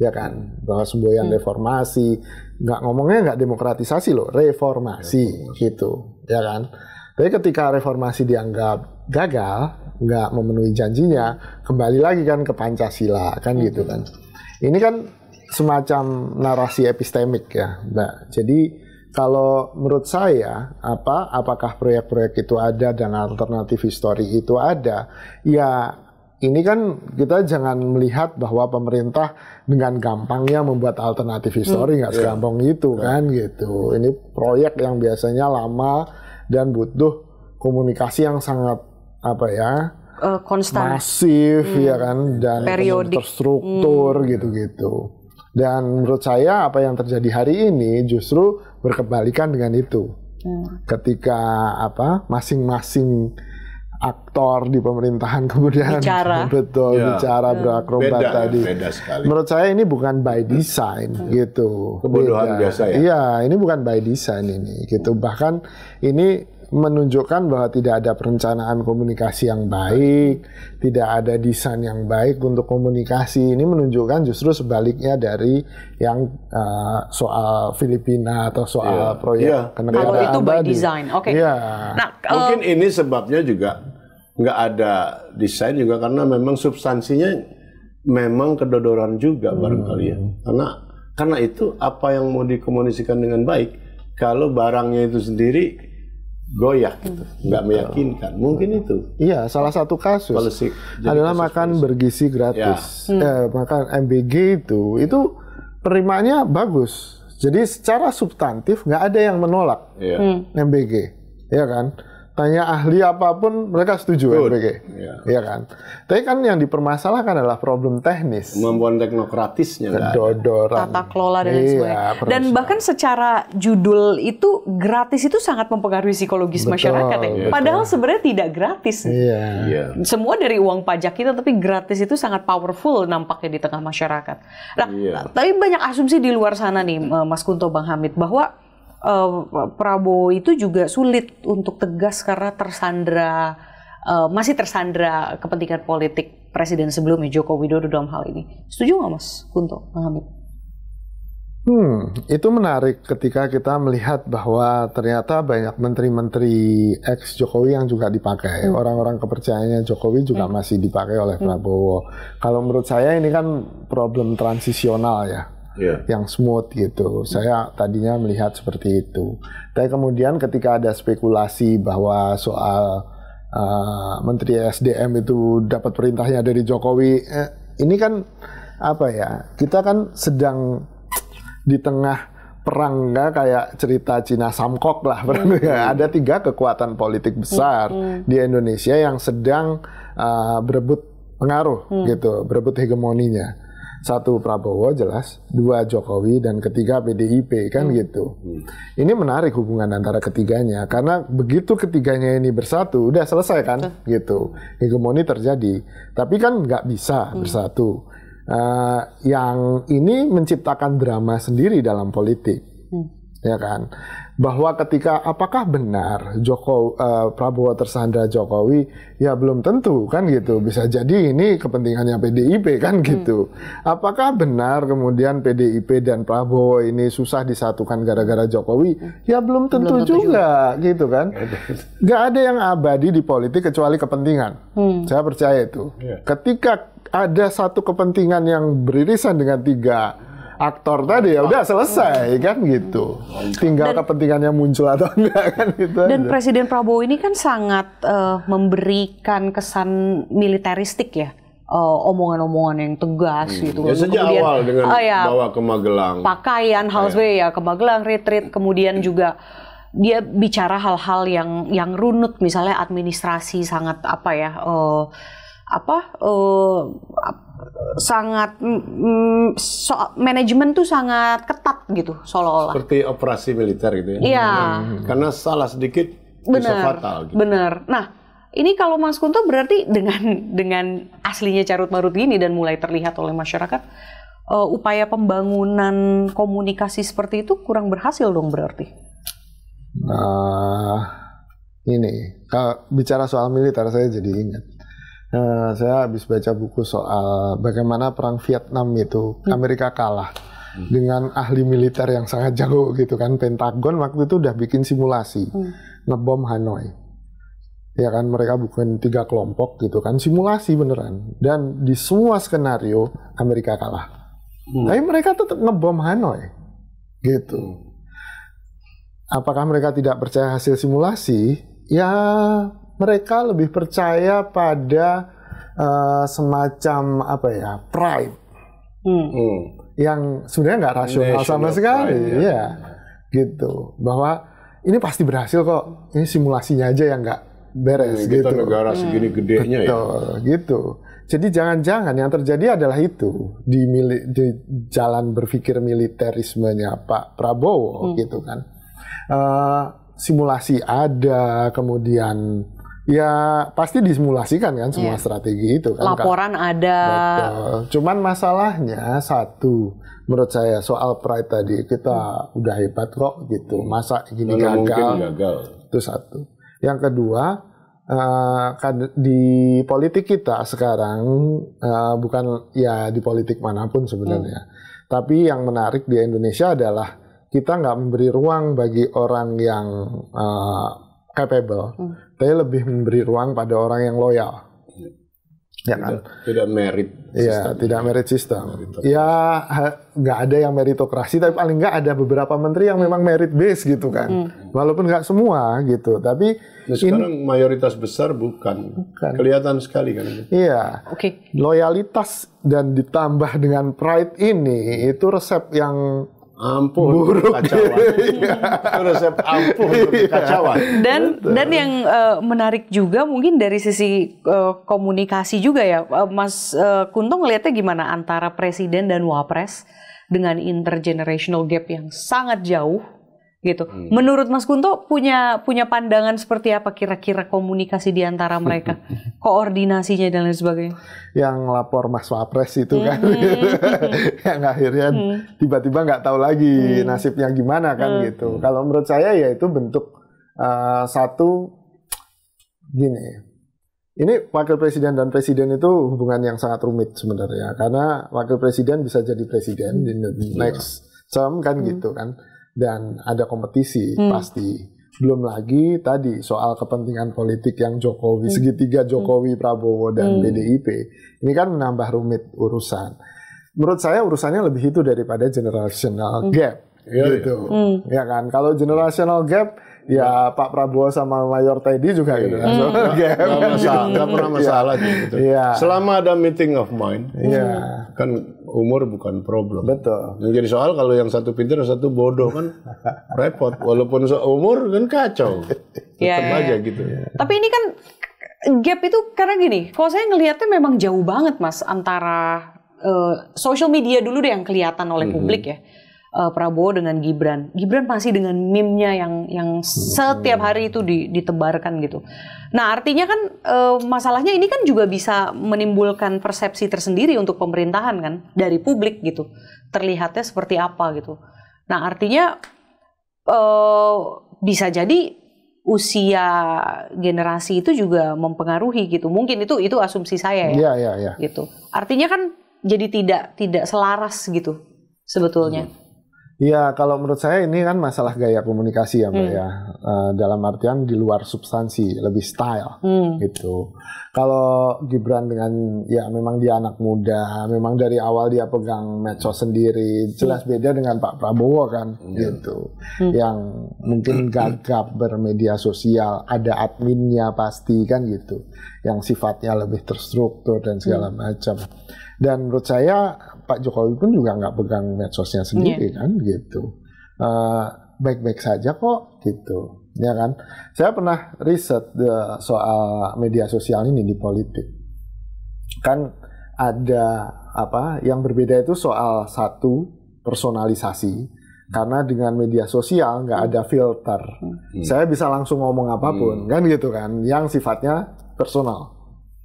Speaker 2: ya kan, bahwa semboyan reformasi, ngomongnya nggak demokratisasi loh, reformasi gitu, ya kan. Tapi ketika reformasi dianggap gagal, nggak memenuhi janjinya, kembali lagi kan ke Pancasila, kan gitu kan. Ini kan semacam narasi epistemik ya, Mbak. Jadi kalau menurut saya, apakah proyek-proyek itu ada dan alternatif histori itu ada, ya ini kan kita jangan melihat bahwa pemerintah dengan gampangnya membuat alternatif histori, nggak segampang itu kan gitu. Ini proyek yang biasanya lama dan butuh komunikasi yang sangat
Speaker 3: Konstan.
Speaker 2: masif ya kan, dan
Speaker 3: Periodik.
Speaker 2: terstruktur gitu-gitu. Dan menurut saya apa yang terjadi hari ini justru berkebalikan dengan itu. Ketika masing-masing aktor di pemerintahan kemudian
Speaker 3: Bicara.
Speaker 2: bicara berakrobat tadi.
Speaker 1: Beda sekali.
Speaker 2: Menurut saya ini bukan by design gitu.
Speaker 1: Kebodohan biasa ya?
Speaker 2: Iya, ini bukan by design ini gitu. Bahkan ini menunjukkan bahwa tidak ada perencanaan komunikasi yang baik, tidak ada desain yang baik untuk komunikasi. Ini menunjukkan justru sebaliknya dari yang soal Filipina atau soal proyek kenegaraan
Speaker 3: Kalau itu by
Speaker 2: tadi.
Speaker 3: design, oke.
Speaker 2: Iya.
Speaker 3: Nah,
Speaker 1: Mungkin ini sebabnya juga nggak ada desain juga karena memang substansinya memang kedodoran juga barangkali ya. Karena itu apa yang mau dikomunikasikan dengan baik, kalau barangnya itu sendiri goyah gitu, nggak meyakinkan. Mungkin itu.
Speaker 2: Iya, salah satu kasus
Speaker 1: Policy. Jadi
Speaker 2: adalah
Speaker 1: kasus
Speaker 2: makan
Speaker 1: policy.
Speaker 2: bergizi gratis. Makan MBG itu penerimaannya bagus. Jadi secara substantif nggak ada yang menolak MBG, ya kan? Tanya ahli apapun mereka setuju MBG, ya kan? Tapi kan yang dipermasalahkan adalah problem teknis,
Speaker 1: Kemampuan teknokratisnya nggak ada.
Speaker 2: kedodoran,
Speaker 3: tata kelola dan lain sebagainya. Dan bahkan secara judul itu gratis itu sangat mempengaruhi psikologis masyarakat ya. Padahal sebenarnya tidak gratis.
Speaker 2: Iya.
Speaker 3: Semua dari uang pajak kita, tapi gratis itu sangat powerful nampaknya di tengah masyarakat. Nah, tapi banyak asumsi di luar sana nih, Mas Kunto, Bang Hamid, bahwa Prabowo itu juga sulit untuk tegas karena masih tersandra kepentingan politik presiden sebelumnya, Joko Widodo, dalam hal ini. Setuju nggak, Mas Kunto, Bang Hamid?
Speaker 2: Itu menarik ketika kita melihat bahwa ternyata banyak menteri-menteri ex Jokowi yang juga dipakai. Orang-orang kepercayaannya Jokowi juga masih dipakai oleh Prabowo. Kalau menurut saya ini kan problem transisional ya. Yang smooth gitu. Saya tadinya melihat seperti itu. Tapi kemudian ketika ada spekulasi bahwa soal Menteri SDM itu dapat perintahnya dari Jokowi, ini kan kita kan sedang di tengah perang, kayak cerita Cina Samkok lah. Ada 3 kekuatan politik besar di Indonesia yang sedang berebut pengaruh gitu, berebut hegemoninya. 1 Prabowo jelas, 2 Jokowi, dan 3 PDIP kan gitu. Ini menarik hubungan antara ketiganya karena begitu ketiganya ini bersatu, udah selesai kan gitu. Hegemoni terjadi. Tapi kan nggak bisa bersatu. Yang ini menciptakan drama sendiri dalam politik, ya kan. bahwa ketika apakah benar Prabowo tersandra Jokowi, ya belum tentu kan gitu. Bisa jadi ini kepentingannya PDIP kan gitu. Apakah benar kemudian PDIP dan Prabowo ini susah disatukan gara-gara Jokowi? Ya belum tentu juga gitu kan. Nggak ada yang abadi di politik kecuali kepentingan. Saya percaya itu. Ketika ada satu kepentingan yang beririsan dengan 3 aktor tadi, ya udah selesai kan gitu. Tinggal kepentingannya muncul atau enggak kan gitu.
Speaker 3: Dan Presiden Prabowo ini kan sangat memberikan kesan militeristik ya. Omongan-omongan yang tegas gitu.
Speaker 1: Ya sejak kemudian, awal dengan bawa ke Magelang.
Speaker 3: Pakaian houseway ya ke Magelang, retreat, kemudian juga dia bicara hal-hal yang runut, misalnya administrasi sangat sangat manajemen tuh sangat ketat gitu seolah-olah.
Speaker 1: Seperti operasi militer gitu ya.
Speaker 3: Iya.
Speaker 1: Karena salah sedikit bisa fatal. Gitu.
Speaker 3: Bener. Nah, ini kalau Mas Kunto berarti dengan aslinya carut marut gini dan mulai terlihat oleh masyarakat, upaya pembangunan komunikasi seperti itu kurang berhasil dong berarti.
Speaker 2: Ini kalau bicara soal militer saya jadi ingat. Saya habis baca buku soal bagaimana perang Vietnam itu Amerika kalah dengan ahli militer yang sangat jago gitu kan. Pentagon waktu itu udah bikin simulasi ngebom Hanoi. Ya kan, mereka bukan 3 kelompok gitu kan, simulasi beneran. Dan di semua skenario Amerika kalah. Tapi mereka tetap ngebom Hanoi gitu. Apakah mereka tidak percaya hasil simulasi? Ya mereka lebih percaya pada semacam pride yang sebenarnya nggak rasional sama sekali, ya gitu. Bahwa ini pasti berhasil kok, ini simulasinya aja yang nggak beres gitu.
Speaker 1: Negara segini gedenya ya.
Speaker 2: Gitu. Jadi jangan-jangan yang terjadi adalah itu di jalan berpikir militerismenya Pak Prabowo gitu kan. Simulasi ada, kemudian ya pasti disimulasikan kan semua strategi itu kan.
Speaker 3: Laporan ada.
Speaker 2: Betul. Cuman masalahnya satu, menurut saya soal pride tadi, kita udah hebat kok gitu. Masa gini gagal. Itu satu. Yang kedua, di politik kita sekarang, bukan ya di politik manapun sebenarnya. Tapi yang menarik di Indonesia adalah kita nggak memberi ruang bagi orang yang capable, tapi lebih memberi ruang pada orang yang loyal, ya kan?
Speaker 1: Tidak merit.
Speaker 2: Iya, tidak merit system. Ya nggak ada yang meritokrasi, tapi paling nggak ada beberapa menteri yang memang merit base gitu kan, walaupun nggak semua gitu. Tapi
Speaker 1: sekarang mayoritas besar bukan. Kelihatan sekali kan?
Speaker 2: Iya. Loyalitas dan ditambah dengan pride ini itu resep yang
Speaker 1: ampuh buruk kekacauan. Itu resep ampuh untuk kekacauan.
Speaker 3: Dan yang menarik juga mungkin dari sisi komunikasi juga ya, Mas Kunto ngelihatnya gimana antara presiden dan wapres dengan intergenerational gap yang sangat jauh gitu. Menurut Mas Kunto punya pandangan seperti apa kira-kira komunikasi di antara mereka, koordinasinya dan lain sebagainya?
Speaker 2: Yang lapor Mas Wapres itu kan, yang akhirnya tiba-tiba nggak tahu lagi nasibnya gimana kan gitu. Kalau menurut saya ya itu bentuk satu gini. Ini wakil presiden dan presiden itu hubungan yang sangat rumit sebenarnya, karena wakil presiden bisa jadi presiden di next term kan gitu kan. Dan ada kompetisi pasti. Belum lagi tadi soal kepentingan politik yang Jokowi, segitiga Jokowi, Prabowo, dan PDIP. Ini kan menambah rumit urusan. Menurut saya urusannya lebih itu daripada generational gap. Gitu. Ya kan? Kalau generational gap, ya Pak Prabowo sama Mayor Teddy juga generational gap.
Speaker 1: Nggak pernah masalah gitu. Selama ada meeting of mind, kan umur bukan problem.
Speaker 2: Betul.
Speaker 1: Yang jadi soal kalau yang satu pintar, satu bodoh kan repot. Walaupun umur kan kacau. Tetap aja gitu.
Speaker 3: Tapi ini kan gap itu karena gini, kalau saya ngelihatnya memang jauh banget Mas antara social media dulu deh yang kelihatan oleh publik ya. Prabowo dengan Gibran. Gibran masih dengan meme-nya yang setiap hari itu ditebarkan gitu. Nah artinya kan masalahnya ini kan juga bisa menimbulkan persepsi tersendiri untuk pemerintahan kan dari publik gitu. Terlihatnya seperti apa gitu. Nah artinya bisa jadi usia generasi itu juga mempengaruhi gitu. Mungkin itu asumsi saya ya.
Speaker 2: Iya.
Speaker 3: Gitu. Artinya kan jadi tidak selaras gitu sebetulnya.
Speaker 2: Iya, kalau menurut saya ini kan masalah gaya komunikasi ya Mbak ya. Dalam artian di luar substansi, lebih style gitu. Kalau Gibran dengan ya memang dia anak muda, memang dari awal dia pegang medsos sendiri, jelas beda dengan Pak Prabowo kan gitu. Yang mungkin gagap bermedia sosial, ada adminnya pasti kan gitu. Yang sifatnya lebih terstruktur dan segala macam. Dan menurut saya Pak Jokowi pun juga nggak pegang medsosnya sendiri kan gitu. Baik-baik saja kok gitu. Ya kan? Saya pernah riset soal media sosial ini di politik. Kan ada yang berbeda itu soal satu personalisasi. Karena dengan media sosial nggak ada filter. Saya bisa langsung ngomong apapun kan gitu kan. Yang sifatnya personal.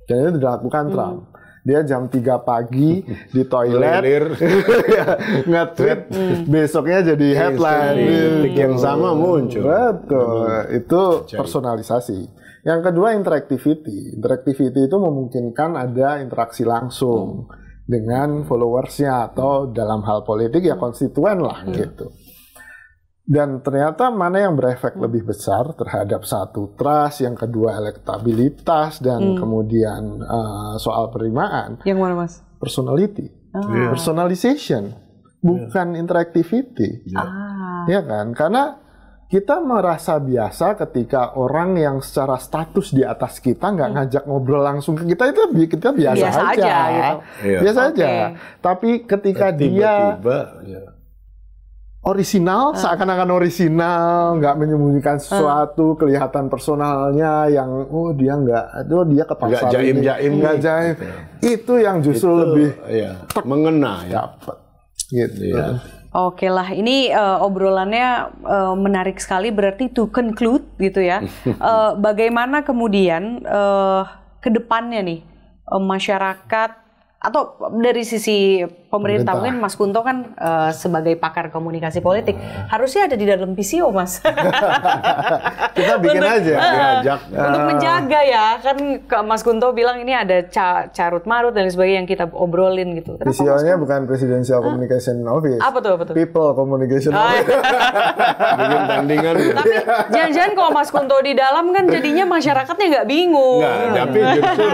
Speaker 2: Dan itu dilakukan Trump. Dia jam 3 pagi di toilet nge-tweet besoknya jadi headline
Speaker 1: yang sama muncul.
Speaker 2: Betul, itu personalisasi. Yang kedua interactivity. Interactivity itu memungkinkan ada interaksi langsung dengan followersnya atau dalam hal politik ya konstituen lah gitu. Dan ternyata mana yang berefek lebih besar terhadap satu trust, yang kedua elektabilitas, dan kemudian soal penerimaan.
Speaker 3: Yang mana Mas?
Speaker 2: Personality, personalization, bukan interactivity. Ya kan? Karena kita merasa biasa ketika orang yang secara status di atas kita nggak ngajak ngobrol langsung ke kita, itu kita biasa aja gitu. Biasa aja. Tapi ketika
Speaker 1: tiba-tiba,
Speaker 2: orisinal, seakan-akan orisinal, nggak menyembunyikan sesuatu, kelihatan personalnya yang dia ke pasar ini, nggak jaim. Itu yang justru lebih
Speaker 1: mengena ya.
Speaker 2: Gitu.
Speaker 3: Oke lah, ini obrolannya menarik sekali. Berarti to conclude gitu ya, bagaimana kemudian ke depannya nih masyarakat atau dari sisi pemerintah, mungkin Mas Kunto kan sebagai pakar komunikasi politik harusnya ada di dalam PCO Mas.
Speaker 2: Kita bikin aja
Speaker 3: untuk menjaga ya, kan Mas Kunto bilang ini ada carut marut dan sebagainya yang kita obrolin gitu.
Speaker 2: PCO-nya bukan Presidential Communication Office.
Speaker 3: Apa tuh?
Speaker 2: People Communication Office.
Speaker 1: Bikin tandingan.
Speaker 3: Tapi jangan-jangan kalau Mas Kunto di dalam kan jadinya masyarakatnya nggak bingung.
Speaker 1: Nggak, tapi justru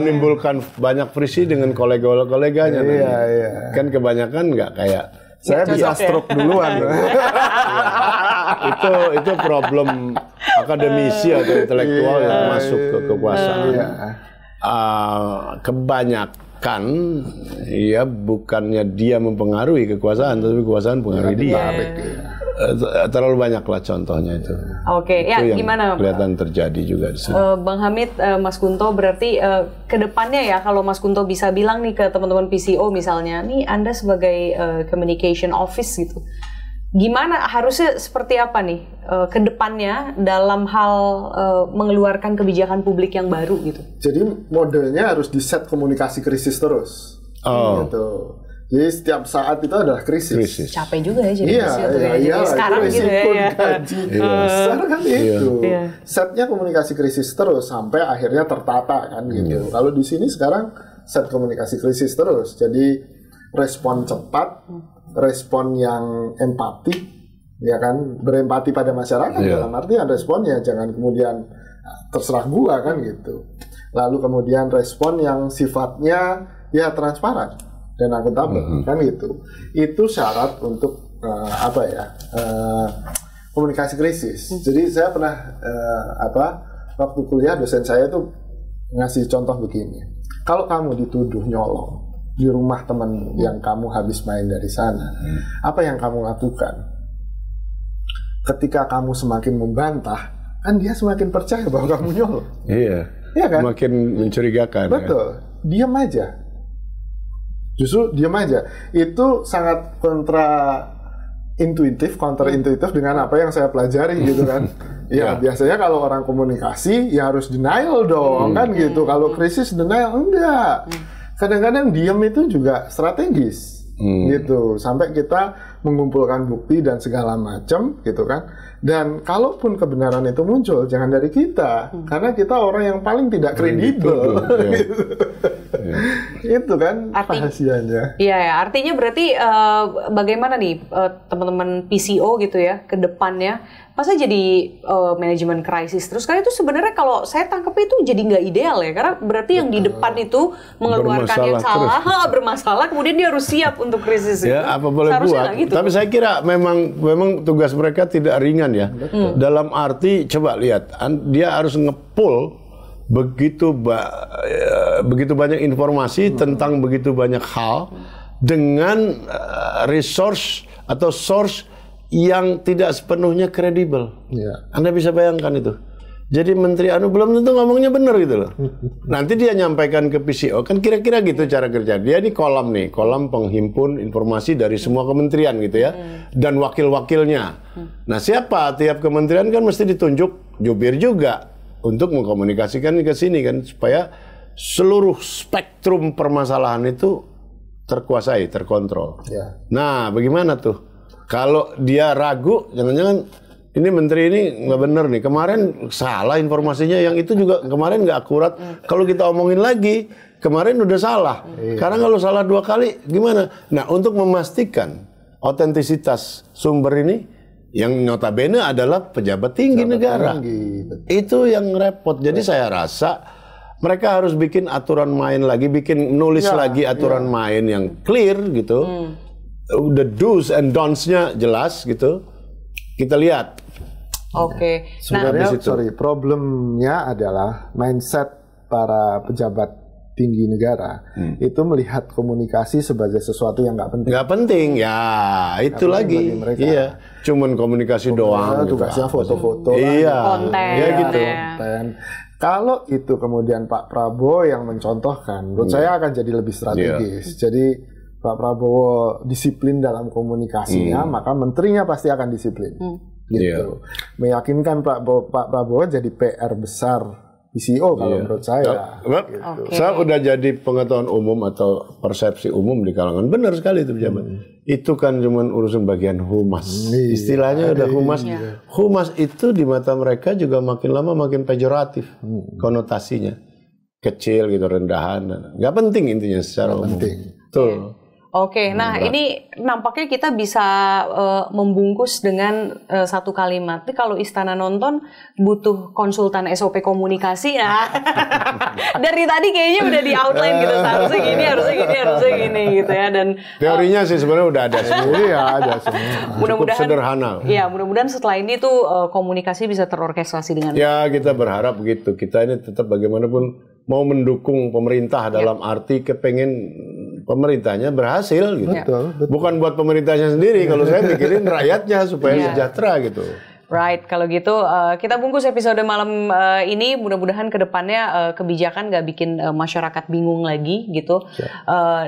Speaker 1: menimbulkan banyak friksi dengan kolega-koleganya.
Speaker 2: Iya.
Speaker 1: Kan kebanyakan nggak kayak
Speaker 2: saya bisa stroke duluan.
Speaker 1: itu problem akademisi atau intelektual yang masuk ke kekuasaan. Kebanyakan ya bukannya dia mempengaruhi kekuasaan, tapi kekuasaan mempengaruhi dia. Terlalu banyak lah contohnya itu.
Speaker 3: Oke, ya
Speaker 1: yang
Speaker 3: gimana?
Speaker 1: Kelihatan terjadi juga di sini.
Speaker 3: Bang Hamid, Mas Kunto, berarti ke depannya ya kalau Mas Kunto bisa bilang nih ke teman-teman PCO misalnya, nih Anda sebagai communication office gitu, gimana harusnya seperti apa nih ke depannya dalam hal mengeluarkan kebijakan publik yang baru gitu?
Speaker 2: Jadi modelnya harus di-set komunikasi krisis terus. Gitu. Jadi setiap saat itu adalah krisis.
Speaker 3: Capek juga ya jadi
Speaker 2: Iya,
Speaker 3: sekarang gitu ya.
Speaker 2: Gaji besar kan itu. Setnya komunikasi krisis terus sampai akhirnya tertata kan gitu. Kalau di sini sekarang set komunikasi krisis terus. Jadi respon cepat, respon yang empati, ya kan, berempati pada masyarakat dalam artian responnya jangan kemudian terserah gua kan gitu. Lalu kemudian respon yang sifatnya ya transparan dan akuntabel kan gitu. Itu syarat untuk komunikasi krisis. Jadi saya pernah waktu kuliah dosen saya tuh ngasih contoh begini. Kalau kamu dituduh nyolong di rumah temanmu yang kamu habis main dari sana, apa yang kamu lakukan? Ketika kamu semakin membantah, kan dia semakin percaya bahwa kamu nyolong.
Speaker 1: Iya kan? Semakin mencurigakan.
Speaker 2: Betul. Kan? Diam aja. Justru diam aja. Itu sangat counterintuitif dengan apa yang saya pelajari gitu kan. Biasanya kalau orang komunikasi ya harus denial dong kan gitu. Kalau krisis denial enggak. Kadang-kadang diam itu juga strategis gitu. Sampai kita mengumpulkan bukti dan segala macam gitu kan. Dan kalaupun kebenaran itu muncul, jangan dari kita, karena kita orang yang paling tidak kredibel. Itu kan rahasianya.
Speaker 3: Iya ya, artinya berarti bagaimana nih teman-teman PCO gitu ya ke depannya, masa jadi manajemen krisis terus kan itu sebenarnya kalau saya tangkap itu jadi nggak ideal ya, karena berarti yang di depan itu mengeluarkan yang salah, bermasalah, kemudian dia harus siap untuk krisis itu.
Speaker 1: Ya, apa boleh buat.
Speaker 3: Gitu.
Speaker 1: Tapi saya kira memang tugas mereka tidak ringan ya. Dalam arti coba lihat, dia harus nge-pull begitu banyak informasi tentang begitu banyak hal dengan resource atau source yang tidak sepenuhnya kredibel. Anda bisa bayangkan itu. Jadi Menteri Anu belum tentu ngomongnya benar gitu loh. Nanti dia nyampaikan ke PCO, kan kira-kira gitu cara kerja. Dia di kolom penghimpun informasi dari semua kementerian gitu ya. Dan wakil-wakilnya. Nah siapa? Tiap kementerian kan mesti ditunjuk jubir juga untuk mengkomunikasikan ke sini kan. Supaya seluruh spektrum permasalahan itu terkuasai, terkontrol. Nah bagaimana tuh? Kalau dia ragu, jangan-jangan ini menteri ini nggak bener nih. Kemarin salah informasinya, yang itu juga kemarin nggak akurat. Kalau kita omongin lagi, kemarin udah salah. Karena kalau salah 2 kali, gimana? Nah, untuk memastikan otentisitas sumber ini, yang notabene adalah pejabat tinggi negara. Itu yang repot. Jadi saya rasa mereka harus bikin aturan main lagi, nulis lagi aturan main yang clear gitu. The do's and don'ts-nya jelas gitu. Kita lihat.
Speaker 3: Oke.
Speaker 2: Sebenarnya problemnya adalah mindset para pejabat tinggi negara itu melihat komunikasi sebagai sesuatu yang nggak penting.
Speaker 1: Nggak penting, ya itu lagi. Iya, cuman komunikasi doang.
Speaker 2: Tugasnya foto-foto,
Speaker 3: konten,
Speaker 1: ya gitu.
Speaker 2: Konten. Kalau itu kemudian Pak Prabowo yang mencontohkan, menurut saya akan jadi lebih strategis. Jadi Pak Prabowo disiplin dalam komunikasinya, maka menterinya pasti akan disiplin. Gitu. Meyakinkan Pak Prabowo jadi PR besar PCO kalau menurut saya.
Speaker 1: Gitu. Saya udah jadi pengetahuan umum atau persepsi umum di kalangan, benar sekali itu pejabat. Itu kan cuma urusan bagian humas. Istilahnya udah humas. Humas itu di mata mereka juga makin lama makin pejoratif konotasinya. Kecil gitu, rendahan. Nggak penting intinya secara umum. Tuh.
Speaker 3: Oke, nah ini nampaknya kita bisa membungkus dengan satu kalimat. Tapi kalau Istana nonton butuh konsultan SOP komunikasi, nah dari tadi kayaknya udah di outline gitu, harusnya gini, harusnya gini gitu ya. Dan
Speaker 1: teorinya sih sebenarnya udah ada semua.
Speaker 2: Iya, ada semua.
Speaker 3: Mudah-mudahan
Speaker 1: sederhana.
Speaker 3: Iya, mudah-mudahan setelah ini tuh komunikasi bisa terorkestrasi dengan.
Speaker 1: Ya, kita berharap begitu. Kita ini tetap bagaimanapun mau mendukung pemerintah dalam arti kepengen pemerintahnya berhasil gitu.
Speaker 2: Betul.
Speaker 1: Bukan buat pemerintahnya sendiri. Kalau saya mikirin rakyatnya supaya sejahtera gitu.
Speaker 3: Right, kalau gitu kita bungkus episode malam ini. Mudah-mudahan kedepannya kebijakan nggak bikin masyarakat bingung lagi gitu,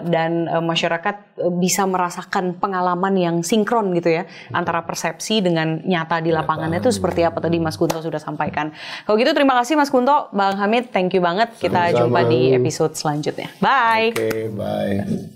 Speaker 3: dan masyarakat bisa merasakan pengalaman yang sinkron gitu ya, antara persepsi dengan nyata di lapangannya itu seperti apa tadi Mas Kunto sudah sampaikan. Kalau gitu terima kasih Mas Kunto, Bang Hamid, thank you banget. Kita jumpa di episode selanjutnya. Bye.
Speaker 1: Oke, bye.